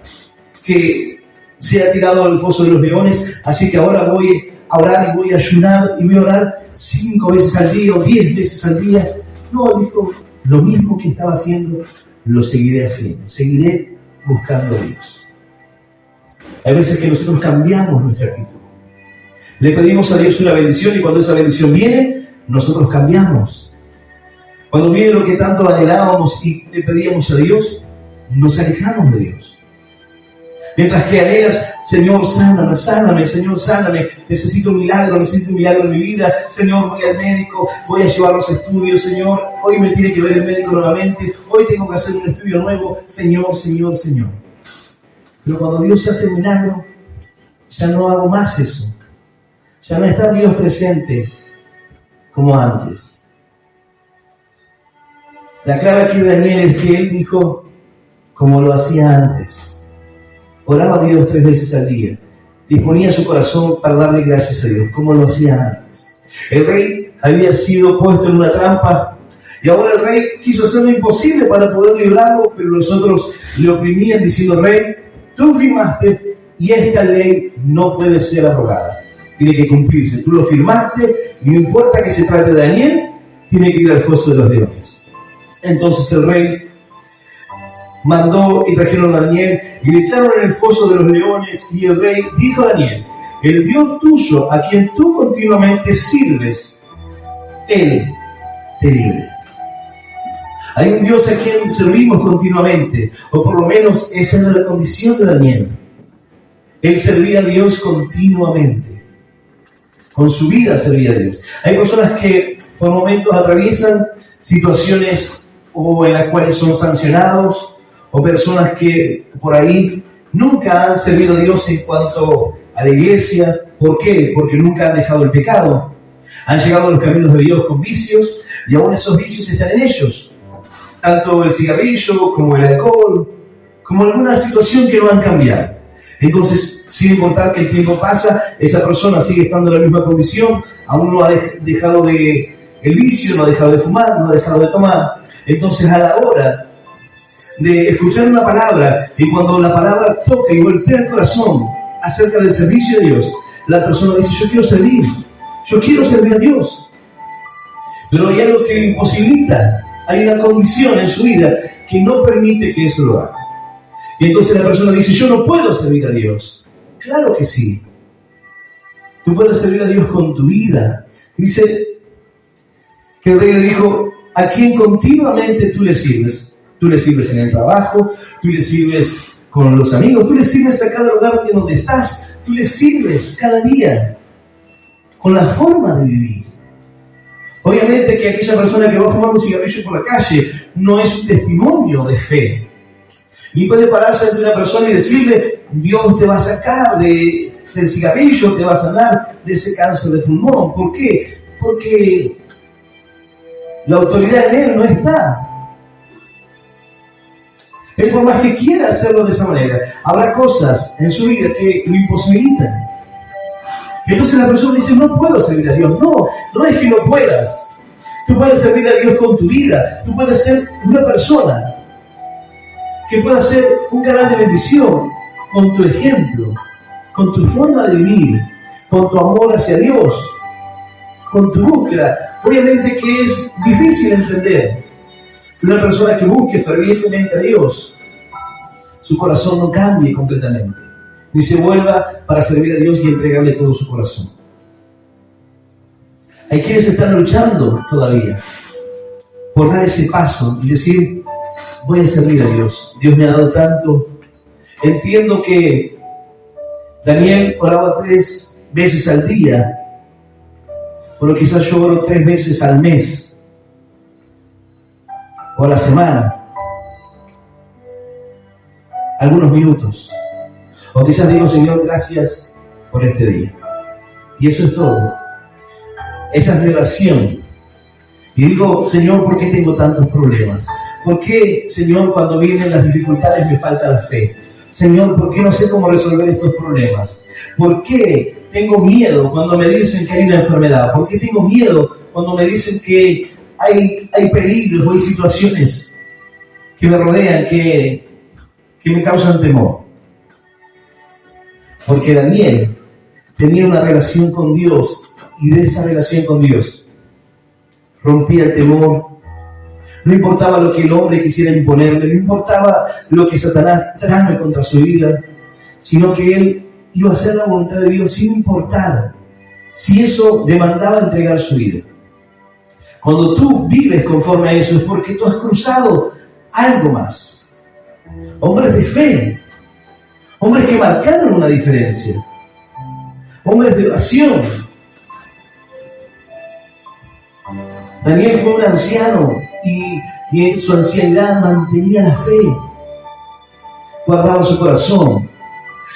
que sea tirado al foso de los leones, así que ahora voy a orar y voy a ayunar y voy a orar 5 veces al día o 10 veces al día. No, él dijo, lo mismo que estaba haciendo, lo seguiré haciendo, seguiré buscando a Dios. Hay veces que nosotros cambiamos nuestra actitud. Le pedimos a Dios una bendición y cuando esa bendición viene, nosotros cambiamos. Cuando viene lo que tanto anhelábamos y le pedíamos a Dios, nos alejamos de Dios. Mientras que anhelas, Señor, sáname, sáname, Señor, sáname, necesito un milagro en mi vida, Señor, voy al médico, voy a llevar los estudios, Señor, hoy me tiene que ver el médico nuevamente, hoy tengo que hacer un estudio nuevo, Señor, Señor, Señor. Pero cuando Dios hace el milagro, ya no hago más eso. Ya no está Dios presente como antes. La clave aquí de Daniel es que él dijo, como lo hacía antes. Oraba a Dios 3 veces al día. Disponía su corazón para darle gracias a Dios, como lo hacía antes. El rey había sido puesto en una trampa y ahora el rey quiso hacer lo imposible para poder librarlo, pero los otros le oprimían diciendo, rey, tú firmaste y esta ley no puede ser abrogada. Tiene que cumplirse. Tú lo firmaste y no importa que se trate de Daniel, tiene que ir al foso de los leones. Entonces el rey mandó y trajeron a Daniel y le echaron en el foso de los leones y el rey dijo a Daniel, el Dios tuyo a quien tú continuamente sirves, Él te libre. Hay un Dios a quien servimos continuamente, o por lo menos esa era la condición de Daniel. Él servía a Dios continuamente. Con su vida servía a Dios. Hay personas que por momentos atraviesan situaciones o en las cuales son sancionados, o personas que por ahí nunca han servido a Dios en cuanto a la iglesia. ¿Por qué? Porque nunca han dejado el pecado. Han llegado a los caminos de Dios con vicios y aún esos vicios están en ellos. Tanto el cigarrillo como el alcohol, como alguna situación que no han cambiado. Entonces, sin importar que el tiempo pasa, esa persona sigue estando en la misma condición, aún no ha dejado el vicio, no ha dejado de fumar, no ha dejado de tomar. Entonces, a la hora de escuchar una palabra, y cuando la palabra toca y golpea el corazón acerca del servicio de Dios, la persona dice, yo quiero servir a Dios. Pero hay algo que le imposibilita, hay una condición en su vida que no permite que eso lo haga. Y entonces la persona dice, yo no puedo servir a Dios. Claro que sí. Tú puedes servir a Dios con tu vida. Dice que el rey le dijo, a quien continuamente tú le sirves. Tú le sirves en el trabajo, tú le sirves con los amigos, tú le sirves a cada lugar en donde estás, tú le sirves cada día con la forma de vivir. Obviamente que aquella persona que va a fumar un cigarrillo por la calle no es un testimonio de fe. Ni puede pararse ante una persona y decirle, Dios te va a sacar de del cigarrillo, te va a sanar de ese cáncer de pulmón. ¿Por qué? Porque la autoridad en él no está. Él, por más que quiera hacerlo de esa manera, habrá cosas en su vida que lo imposibilitan. Entonces la persona dice, no puedo servir a Dios. No, no es que no puedas. Tú puedes servir a Dios con tu vida. Tú puedes ser una persona que pueda ser un canal de bendición con tu ejemplo, con tu forma de vivir, con tu amor hacia Dios, con tu búsqueda. Obviamente que es difícil entender que una persona que busque fervientemente a Dios, su corazón no cambie completamente, ni se vuelva para servir a Dios y entregarle todo su corazón. Hay quienes están luchando todavía por dar ese paso y decir, voy a servir a Dios. Dios me ha dado tanto. Entiendo que Daniel oraba 3 veces al día, pero quizás yo oro 3 veces al mes o a la semana, algunos minutos. O quizás digo, Señor, gracias por este día. Y eso es todo. Esa es mi oración. Y digo, Señor, ¿por qué tengo tantos problemas? ¿Por qué, Señor, cuando vienen las dificultades me falta la fe? Señor, ¿por qué no sé cómo resolver estos problemas? ¿Por qué tengo miedo cuando me dicen que hay una enfermedad? ¿Por qué tengo miedo cuando me dicen que hay peligros o hay situaciones que me rodean, que me causan temor? Porque Daniel tenía una relación con Dios, y de esa relación con Dios rompía el temor. No importaba lo que el hombre quisiera imponerle, no importaba lo que Satanás trame contra su vida, sino que él iba a hacer la voluntad de Dios sin importar si eso demandaba entregar su vida. Cuando tú vives conforme a eso es porque tú has cruzado algo más. Hombres de fe, hombres que marcaron una diferencia, hombres de oración. Daniel fue un anciano y en su ancianidad mantenía la fe, guardaba su corazón.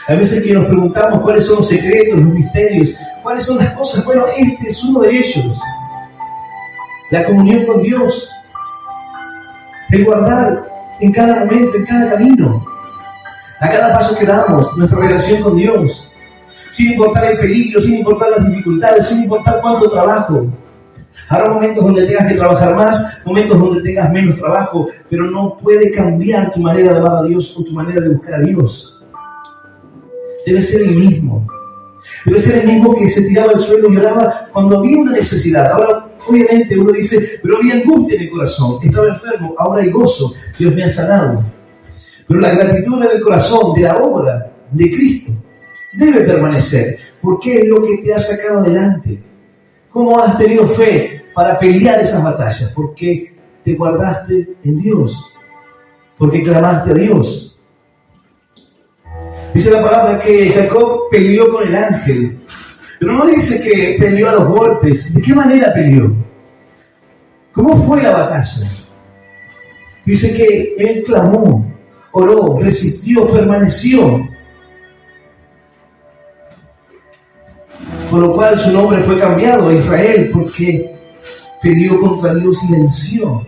Hay veces que nos preguntamos cuáles son los secretos, los misterios, cuáles son las cosas. Bueno, este es uno de ellos. La comunión con Dios, el guardar en cada momento, en cada camino, a cada paso que damos, nuestra relación con Dios, sin importar el peligro, sin importar las dificultades, sin importar cuánto trabajo. Habrá momentos donde tengas que trabajar más, momentos donde tengas menos trabajo, pero no puede cambiar tu manera de amar a Dios o tu manera de buscar a Dios. Debe ser el mismo. Debe ser el mismo que se tiraba al suelo y lloraba cuando había una necesidad. Ahora, obviamente, uno dice, pero había angustia en el corazón, estaba enfermo, ahora hay gozo, Dios me ha sanado. Pero la gratitud en el corazón de la obra de Cristo debe permanecer, porque es lo que te ha sacado adelante. ¿Cómo has tenido fe para pelear esas batallas? Porque te guardaste en Dios, porque clamaste a Dios. Dice la palabra que Jacob peleó con el ángel, pero no dice que peleó a los golpes. ¿De qué manera peleó? ¿Cómo fue la batalla? Dice que él clamó, oró, resistió, permaneció. Por lo cual su nombre fue cambiado a Israel, porque peleó contra Dios y venció.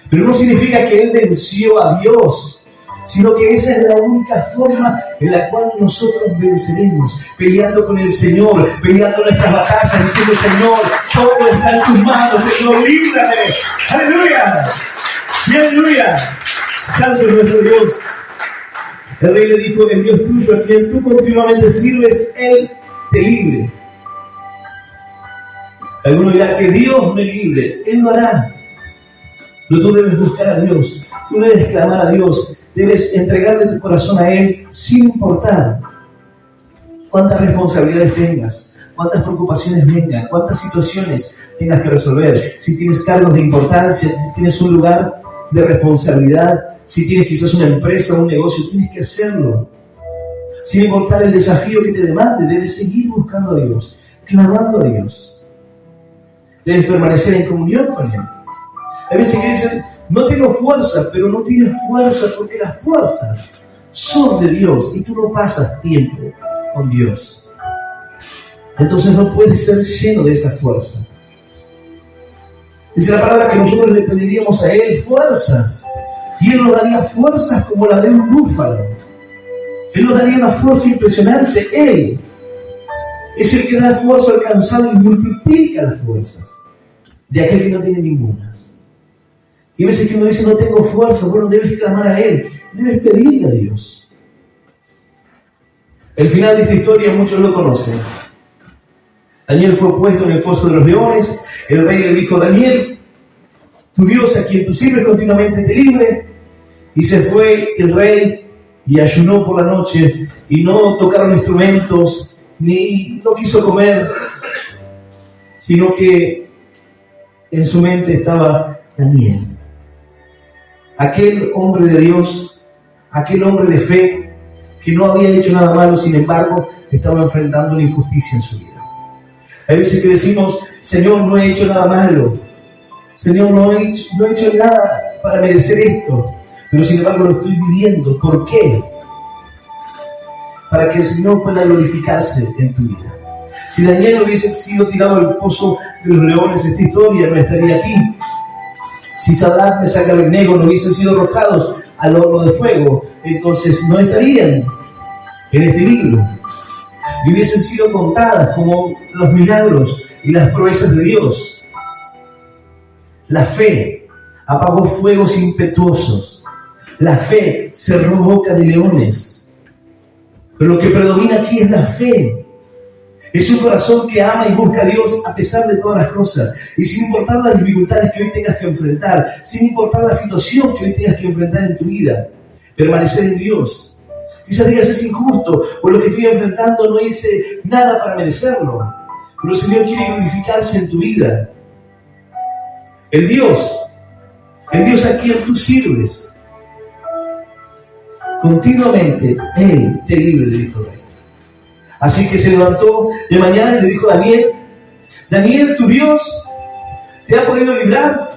Pero no significa que él venció a Dios, sino que esa es la única forma en la cual nosotros venceremos, peleando con el Señor, peleando nuestras batallas, diciendo, Señor, todo está en tus manos, Señor, líbrame. ¡Aleluya! ¡Y aleluya! Santo es nuestro Dios. El rey le dijo, el Dios tuyo, a quien tú continuamente sirves, Él te libre. Alguno dirá, que Dios me libre. Él lo hará. Pero tú debes buscar a Dios, tú debes clamar a Dios, debes entregarle tu corazón a Él sin importar cuántas responsabilidades tengas, cuántas preocupaciones vengan, cuántas situaciones tengas que resolver, si tienes cargos de importancia, si tienes un lugar de responsabilidad, si tienes quizás una empresa o un negocio, tienes que hacerlo. Sin importar el desafío que te demande, debes seguir buscando a Dios, clamando a Dios. Debes permanecer en comunión con Él. Hay veces que dicen, no tengo fuerza, pero no tienes fuerza porque las fuerzas son de Dios y tú no pasas tiempo con Dios, entonces no puedes ser lleno de esa fuerza. Dice la palabra que nosotros le pediríamos a Él fuerzas, y Él nos daría fuerzas como la de un búfalo. Él nos daría una fuerza impresionante. Él es el que da esfuerzo al cansado y multiplica las fuerzas de aquel que no tiene ningunas. Y a veces que uno dice, no tengo fuerza, bueno, debes clamar a Él, debes pedirle a Dios. El final de esta historia muchos lo conocen. Daniel fue puesto en el foso de los leones. El rey le dijo, Daniel, tu Dios a quien tú sirves continuamente te libre. Y se fue el rey y ayunó por la noche y no tocaron instrumentos, ni no quiso comer, sino que en su mente estaba Daniel, aquel hombre de Dios, aquel hombre de fe que no había hecho nada malo, sin embargo estaba enfrentando una injusticia en su vida. Hay veces que decimos, Señor, no he hecho nada malo, Señor, no he hecho nada para merecer esto, pero sin embargo lo estoy viviendo. ¿Por qué? Para que el Señor pueda glorificarse en tu vida. Si Daniel hubiese sido tirado al pozo de los leones, esta historia no estaría aquí. Si Sadrach, Mesach y Abednego no hubiesen sido arrojados al horno de fuego, entonces no estarían en este libro. Y hubiesen sido contadas como los milagros y las proezas de Dios. La fe apagó fuegos impetuosos. La fe cerró boca de leones. Pero lo que predomina aquí es la fe. Es un corazón que ama y busca a Dios a pesar de todas las cosas. Y sin importar las dificultades que hoy tengas que enfrentar, sin importar la situación que hoy tengas que enfrentar en tu vida, permanecer en Dios. Quizás digas, es injusto, o lo que estoy enfrentando no hice nada para merecerlo. Pero el Señor quiere glorificarse en tu vida. El Dios a quien tú sirves, continuamente, Él te libre, le dijo el rey. Así que se levantó de mañana y le dijo a Daniel, Daniel, tu Dios te ha podido librar.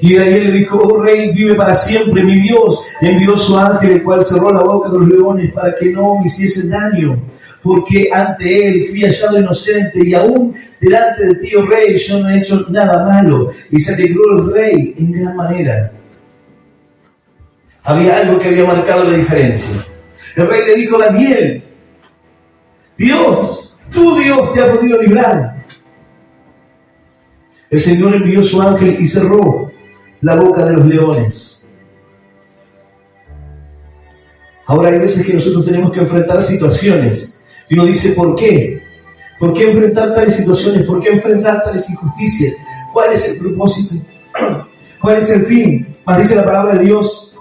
Y Daniel le dijo, oh rey, vive para siempre. Mi Dios envió su ángel, el cual cerró la boca de los leones para que no me hiciesen daño, porque ante él fui hallado inocente, y aún delante de ti, oh rey, yo no he hecho nada malo. Y se alegró el rey en gran manera. Había algo que había marcado la diferencia. El rey le dijo a Daniel, Dios, tu Dios te ha podido librar. El Señor envió su ángel y cerró la boca de los leones. Ahora hay veces que nosotros tenemos que enfrentar situaciones y uno dice, ¿por qué? ¿Por qué enfrentar tales situaciones? ¿Por qué enfrentar tales injusticias? ¿Cuál es el propósito? ¿Cuál es el fin? Mas dice la palabra de Dios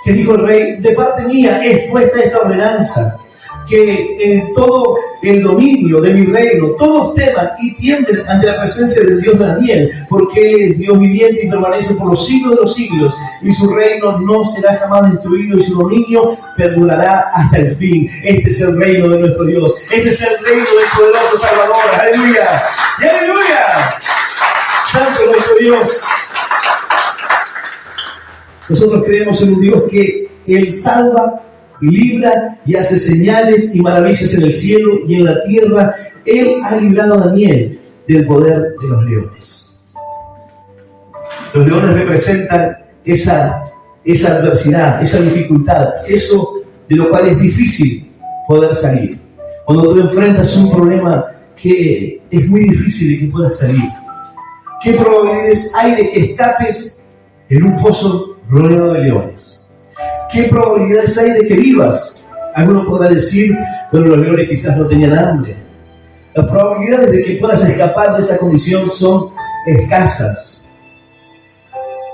que dijo el rey, de parte mía es puesta esta ordenanza, que en todo el dominio de mi reino todos teman y tiemblen ante la presencia del Dios de Daniel, porque Él es Dios viviente y permanece por los siglos de los siglos, y su reino no será jamás destruido, y su dominio perdurará hasta el fin. Este es el reino de nuestro Dios, este es el reino del poderoso Salvador. ¡Aleluya! ¡Y aleluya! ¡Santo es nuestro Dios! Nosotros creemos en un Dios que Él salva y libra y hace señales y maravillas en el cielo y en la tierra. Él ha librado a Daniel del poder de los leones. Los leones representan esa adversidad, esa dificultad, eso de lo cual es difícil poder salir. Cuando tú enfrentas un problema que es muy difícil de que puedas salir, ¿qué probabilidades hay de que escapes en un pozo rodeado de leones? ¿Qué probabilidades hay de que vivas? Alguno podrá decir, bueno, los leones quizás no tenían hambre. Las probabilidades de que puedas escapar de esa condición son escasas.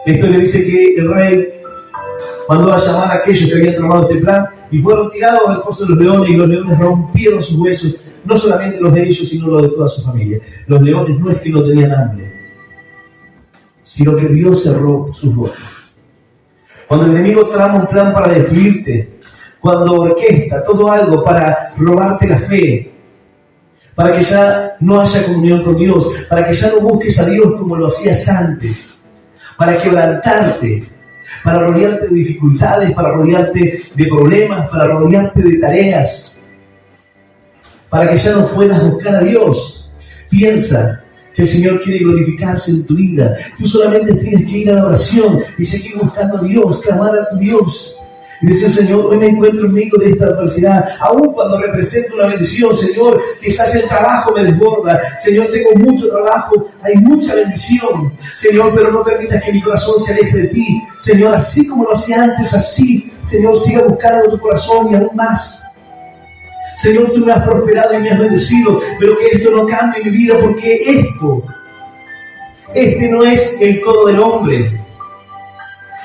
Esto le dice que el rey mandó a llamar a aquellos que habían tramado este plan y fueron tirados del pozo de los leones, y los leones rompieron sus huesos, no solamente los de ellos, sino los de toda su familia. Los leones no es que no tenían hambre, sino que Dios cerró sus bocas. Cuando el enemigo trama un plan para destruirte, cuando orquesta todo algo para robarte la fe, para que ya no haya comunión con Dios, para que ya no busques a Dios como lo hacías antes, para quebrantarte, para rodearte de dificultades, para rodearte de problemas, para rodearte de tareas, para que ya no puedas buscar a Dios. Piensa que el Señor quiere glorificarse en tu vida. Tú solamente tienes que ir a la oración y seguir buscando a Dios, clamar a tu Dios. Y decir: Señor, hoy me encuentro en medio de esta adversidad, aun cuando represento una bendición. Señor, quizás el trabajo me desborda. Señor, tengo mucho trabajo, hay mucha bendición. Señor, pero no permitas que mi corazón se aleje de ti. Señor, así como lo hacía antes, así, Señor, siga buscando tu corazón y aún más. Señor, tú me has prosperado y me has bendecido, pero que esto no cambie mi vida, porque este no es el todo del hombre.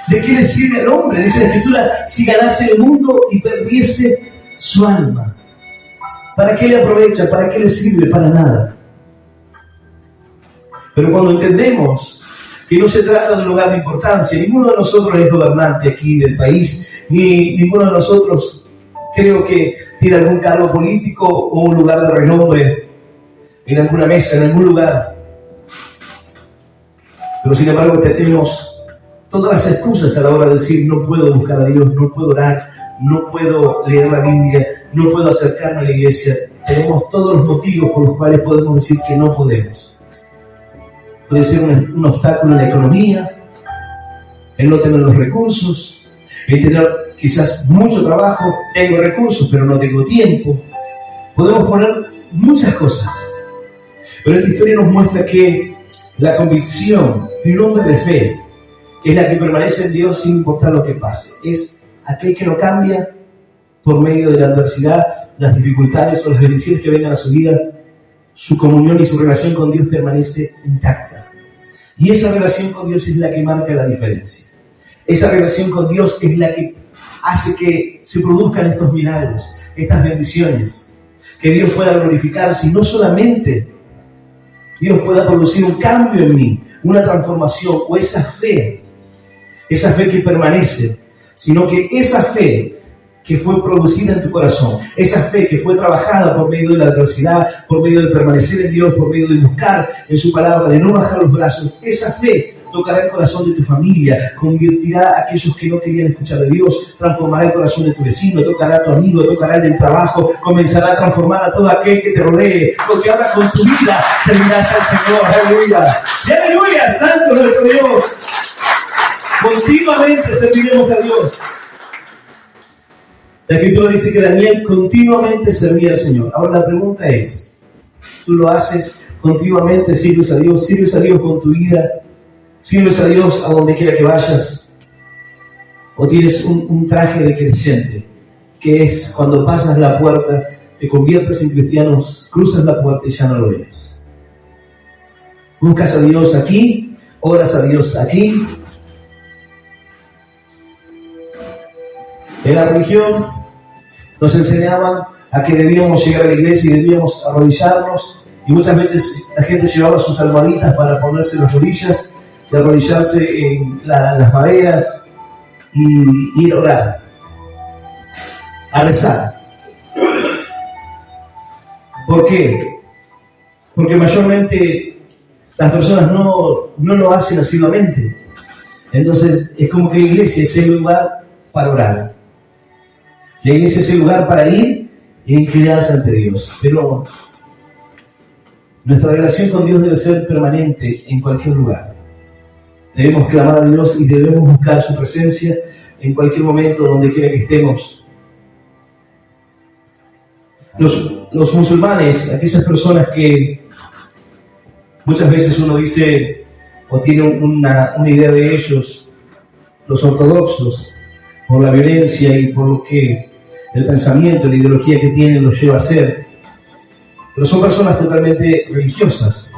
¿De qué le sirve al hombre? Dice la Escritura: si ganase el mundo y perdiese su alma. ¿Para qué le aprovecha? ¿Para qué le sirve? Para nada. Pero cuando entendemos que no se trata de un lugar de importancia, ninguno de nosotros es gobernante aquí del país, ni ninguno de nosotros creo que tiene algún cargo político o un lugar de renombre en alguna mesa, en algún lugar. Pero sin embargo tenemos todas las excusas a la hora de decir: no puedo buscar a Dios, no puedo orar, no puedo leer la Biblia, no puedo acercarme a la iglesia. Tenemos todos los motivos por los cuales podemos decir que no podemos. Puede ser un obstáculo en la economía, el no tener los recursos, el tener quizás mucho trabajo, tengo recursos pero no tengo tiempo. Podemos poner muchas cosas, pero esta historia nos muestra que la convicción de un hombre de fe es la que permanece en Dios sin importar lo que pase. Es aquel que no cambia por medio de la adversidad, las dificultades o las bendiciones que vengan a su vida. Su comunión y su relación con Dios permanece intacta. Y esa relación con Dios es la que marca la diferencia. Esa relación con Dios es la que hace que se produzcan estos milagros, estas bendiciones. Que Dios pueda glorificarse y no solamente Dios pueda producir un cambio en mí, una transformación o esa fe que permanece, sino que esa fe que fue producida en tu corazón, esa fe que fue trabajada por medio de la adversidad, por medio de permanecer en Dios, por medio de buscar en su palabra, de no bajar los brazos, esa fe tocará el corazón de tu familia, convertirá a aquellos que no querían escuchar de Dios, transformará el corazón de tu vecino, tocará a tu amigo, tocará el del trabajo, comenzará a transformar a todo aquel que te rodee, porque ahora con tu vida servirás al Señor. ¡Aleluya! ¡Y aleluya! ¡Santo nuestro Dios! Continuamente serviremos a Dios. La Escritura dice que Daniel continuamente servía al Señor. Ahora la pregunta es: ¿tú lo haces continuamente? ¿Sirves a Dios? ¿Sirves a Dios con tu vida? ¿Sirves a Dios a donde quiera que vayas? ¿O tienes un traje de creyente, que es cuando pasas la puerta, te conviertes en cristiano, cruzas la puerta y ya no lo eres? ¿Buscas a Dios aquí? ¿Oras a Dios aquí? En la religión nos enseñaban a que debíamos llegar a la iglesia y debíamos arrodillarnos, y muchas veces la gente llevaba sus almohaditas para ponerse las rodillas y arrodillarse en las maderas y ir a orar, a rezar. ¿Por qué? Porque mayormente las personas no lo hacen asiduamente. Entonces es como que la iglesia es el lugar para orar. La iglesia es el lugar para ir e inclinarse ante Dios. Pero nuestra relación con Dios debe ser permanente en cualquier lugar. Debemos clamar a Dios y debemos buscar su presencia en cualquier momento, donde quiera que estemos. Los musulmanes, aquellas personas que muchas veces uno dice o tiene una idea de ellos, los ortodoxos, por la violencia y por lo que el pensamiento, la ideología que tienen los lleva a ser. Pero son personas totalmente religiosas.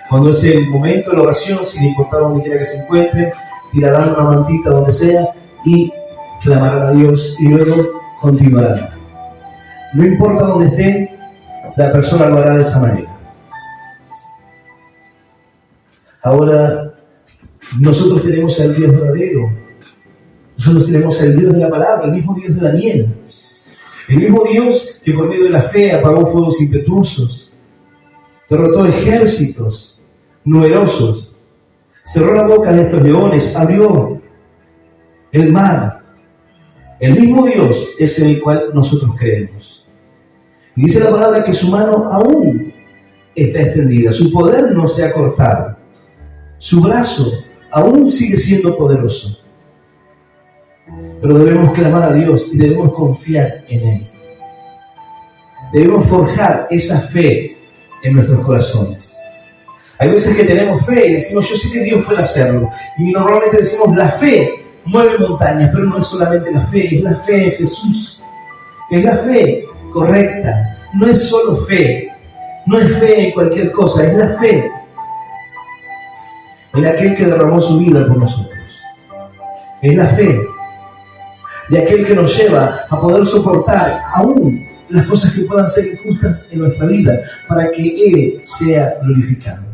Cuando es el momento de la oración, sin importar donde quiera que se encuentren, tirarán una mantita donde sea y clamarán a Dios y luego continuarán. No importa dónde estén, la persona lo hará de esa manera. Ahora, nosotros tenemos al Dios verdadero. Nosotros tenemos al Dios de la palabra, el mismo Dios de Daniel. El mismo Dios que por medio de la fe apagó fuegos impetuosos, derrotó ejércitos numerosos, cerró la boca de estos leones, abrió el mar, el mismo Dios es en el cual nosotros creemos. Y dice la palabra que su mano aún está extendida, su poder no se ha cortado, su brazo aún sigue siendo poderoso. Pero debemos clamar a Dios y debemos confiar en Él. Debemos forjar esa fe en nuestros corazones. Hay veces que tenemos fe y decimos, yo sé que Dios puede hacerlo. Y normalmente decimos, la fe mueve montañas, pero no es solamente la fe, es la fe en Jesús. Es la fe correcta. No es solo fe. No es fe en cualquier cosa, es la fe en aquel que derramó su vida por nosotros. Es la fe de aquel que nos lleva a poder soportar aún las cosas que puedan ser injustas en nuestra vida para que Él sea glorificado.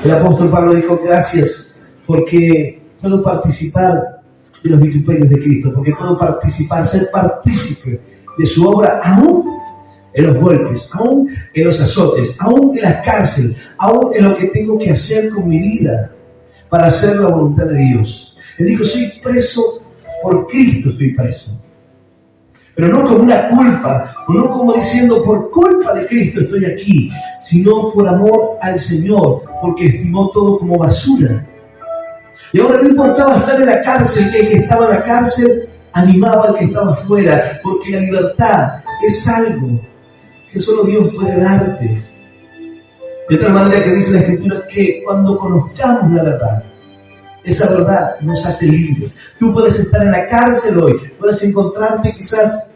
El apóstol Pablo dijo, gracias porque puedo participar de los vituperios de Cristo, porque puedo participar, ser partícipe de su obra aún en los golpes, aún en los azotes, aún en la cárcel, aún en lo que tengo que hacer con mi vida para hacer la voluntad de Dios. Él dijo, soy preso por Cristo, estoy preso. Pero no como una culpa, no como diciendo por culpa de Cristo estoy aquí, sino por amor al Señor, porque estimó todo como basura. Y ahora no importaba estar en la cárcel, que el que estaba en la cárcel animaba al que estaba afuera, porque la libertad es algo que solo Dios puede darte. De tal manera que dice la Escritura que cuando conozcamos la verdad, esa verdad nos hace libres. Tú puedes estar en la cárcel hoy, puedes encontrarte quizás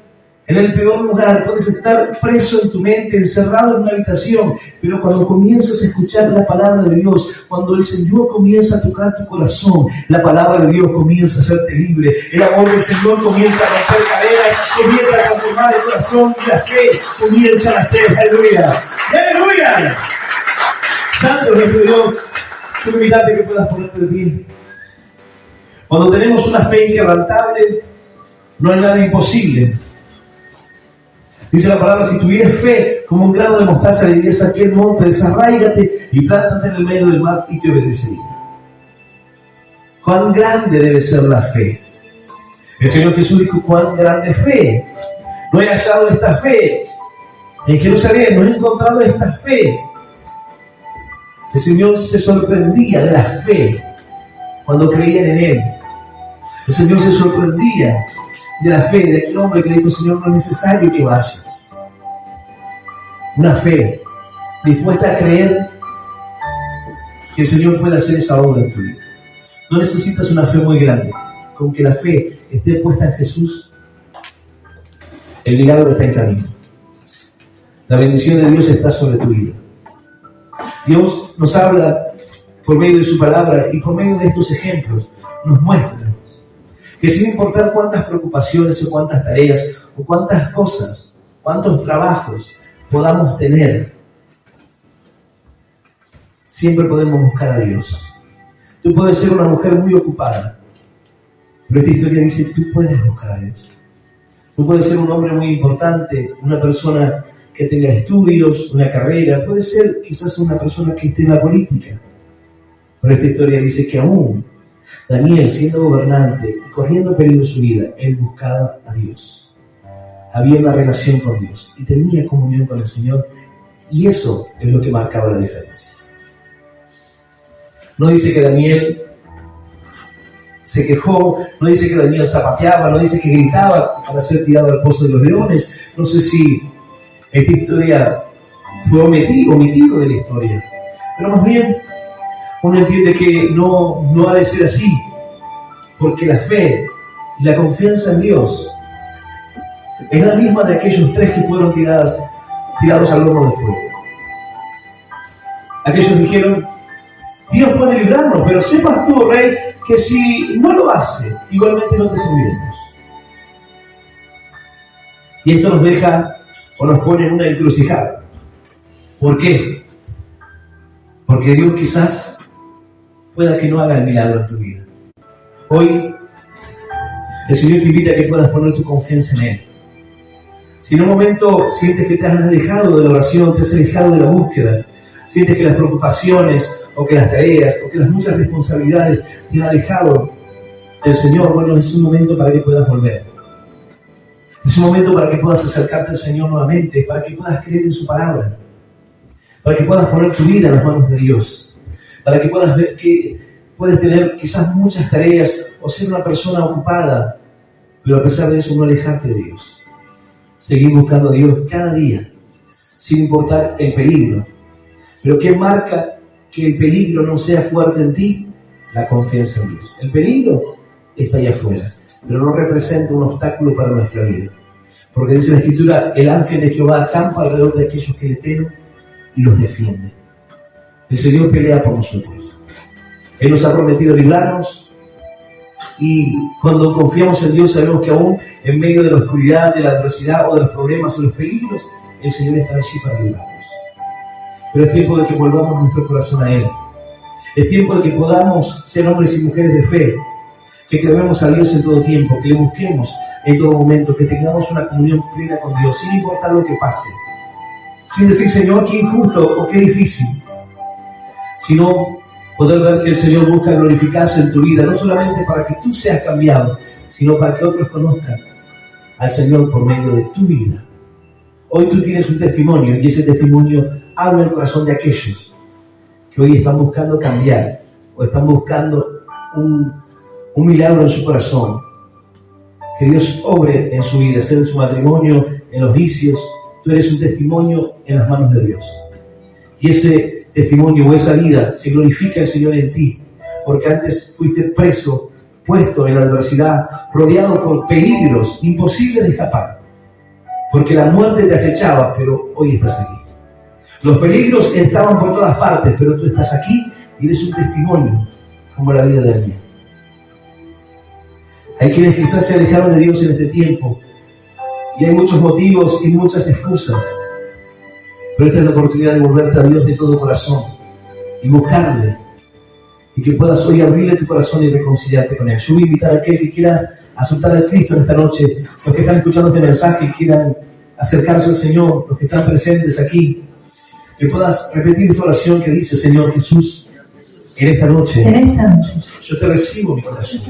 en el peor lugar, puedes estar preso en tu mente, encerrado en una habitación, pero cuando comienzas a escuchar la palabra de Dios, cuando el Señor comienza a tocar tu corazón, la palabra de Dios comienza a hacerte libre, el amor del Señor comienza a romper cadenas, comienza a transformar el corazón y la fe comienza a nacer. ¡Aleluya! ¡Aleluya! Santo es nuestro Dios. Quiero invitarte que puedas ponerte de pie. Cuando tenemos una fe inquebrantable, no hay nada imposible. Dice la palabra, si tuvieras fe como un grano de mostaza, le dirías a aquel monte, desarráigate y plántate en el medio del mar y te obedecería. ¿Cuán grande debe ser la fe? El Señor Jesús dijo, ¿cuán grande fe? No he hallado esta fe en Jerusalén, no he encontrado esta fe. El Señor se sorprendía de la fe cuando creían en Él. El Señor se sorprendía de la fe de aquel hombre que dijo, Señor, no es necesario que vayas. Una fe dispuesta a creer que el Señor puede hacer esa obra en tu vida. No necesitas una fe muy grande. Con que la fe esté puesta en Jesús, el milagro está en camino. La bendición de Dios está sobre tu vida. Dios nos habla por medio de su palabra y por medio de estos ejemplos nos muestra que sin importar cuántas preocupaciones o cuántas tareas o cuántas cosas, cuántos trabajos podamos tener, siempre podemos buscar a Dios. Tú puedes ser una mujer muy ocupada, pero esta historia dice, tú puedes buscar a Dios. Tú puedes ser un hombre muy importante, una persona que tenga estudios, una carrera, puede ser quizás una persona que esté en la política. Pero esta historia dice que aún Daniel, siendo gobernante y corriendo peligro su vida, él buscaba a Dios. Había una relación con Dios y tenía comunión con el Señor, y eso es lo que marcaba la diferencia. No dice que Daniel se quejó, no dice que Daniel zapateaba, no dice que gritaba para ser tirado al pozo de los leones. No sé si esta historia fue omitido de la historia, pero más bien uno entiende que no ha de ser así, porque la fe y la confianza en Dios es la misma de aquellos tres que fueron tirados al horno de fuego. Aquellos dijeron, Dios puede librarnos, pero sepas tú, rey, que si no lo hace, igualmente no te serviremos. Y esto nos deja o nos pone en una encrucijada. ¿Por qué? Porque Dios quizás pueda que no haga el milagro en tu vida. Hoy el Señor te invita a que puedas poner tu confianza en Él. Si en un momento sientes que te has alejado de la oración, te has alejado de la búsqueda, sientes que las preocupaciones o que las tareas o que las muchas responsabilidades te han alejado del Señor, bueno, es un momento para que puedas volver. Es un momento para que puedas acercarte al Señor nuevamente, para que puedas creer en su palabra, para que puedas poner tu vida en las manos de Dios, para que puedas ver que puedes tener quizás muchas tareas o ser una persona ocupada, pero a pesar de eso no alejarte de Dios. Seguir buscando a Dios cada día, sin importar el peligro. Pero ¿qué marca que el peligro no sea fuerte en ti? La confianza en Dios. El peligro está allá afuera, pero no representa un obstáculo para nuestra vida. Porque dice la Escritura, el ángel de Jehová acampa alrededor de aquellos que le temen y los defiende. El Señor pelea por nosotros. Él nos ha prometido librarnos, y cuando confiamos en Dios sabemos que aún en medio de la oscuridad, de la adversidad o de los problemas o los peligros, el Señor está allí para librarnos. Pero es tiempo de que volvamos nuestro corazón a Él. Es tiempo de que podamos ser hombres y mujeres de fe, que clamemos a Dios en todo tiempo, que le busquemos en todo momento, que tengamos una comunión plena con Dios, sin importar lo que pase. Sin decir, Señor, qué injusto o qué difícil, sino poder ver que el Señor busca glorificarse en tu vida, no solamente para que tú seas cambiado, sino para que otros conozcan al Señor por medio de tu vida. Hoy tú tienes un testimonio, y ese testimonio habla en el corazón de aquellos que hoy están buscando cambiar, o están buscando un milagro en su corazón. Que Dios obre en su vida, sea en su matrimonio, en los vicios. Tú eres un testimonio en las manos de Dios. Y ese testimonio o esa vida se glorifica el Señor en ti, porque antes fuiste preso, puesto en la adversidad, rodeado por peligros imposibles de escapar, porque la muerte te acechaba, pero hoy estás aquí. Los peligros estaban por todas partes, pero tú estás aquí y eres un testimonio, como la vida de Daniel. Hay quienes quizás se alejaron de Dios en este tiempo, y hay muchos motivos y muchas excusas, pero esta es la oportunidad de volverte a Dios de todo corazón y buscarle, y que puedas hoy abrirle tu corazón y reconciliarte con Él. Yo voy a invitar a aquel que quiera aceptar a Cristo en esta noche, los que están escuchando este mensaje y quieran acercarse al Señor, los que están presentes aquí, que puedas repetir esta oración que dice: Señor Jesús, en esta noche yo te recibo mi corazón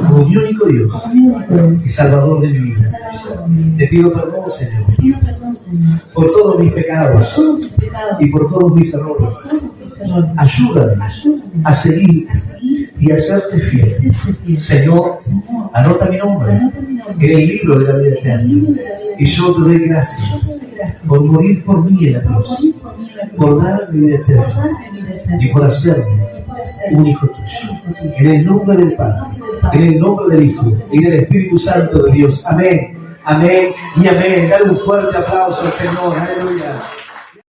como mi único Dios y Salvador de mi vida. Te pido perdón, Señor, por todos mis pecados y por todos mis errores. Ayúdame a seguirte y a serte fiel. Señor, anota mi nombre en el libro de la vida eterna. Y yo te doy gracias por morir por mí en la cruz, por dar mi vida eterna y por hacerme un hijo tuyo. En el nombre del Padre, en el nombre del Hijo y del Espíritu Santo de Dios. Amén, amén y amén. Dale un fuerte aplauso al Señor. Aleluya.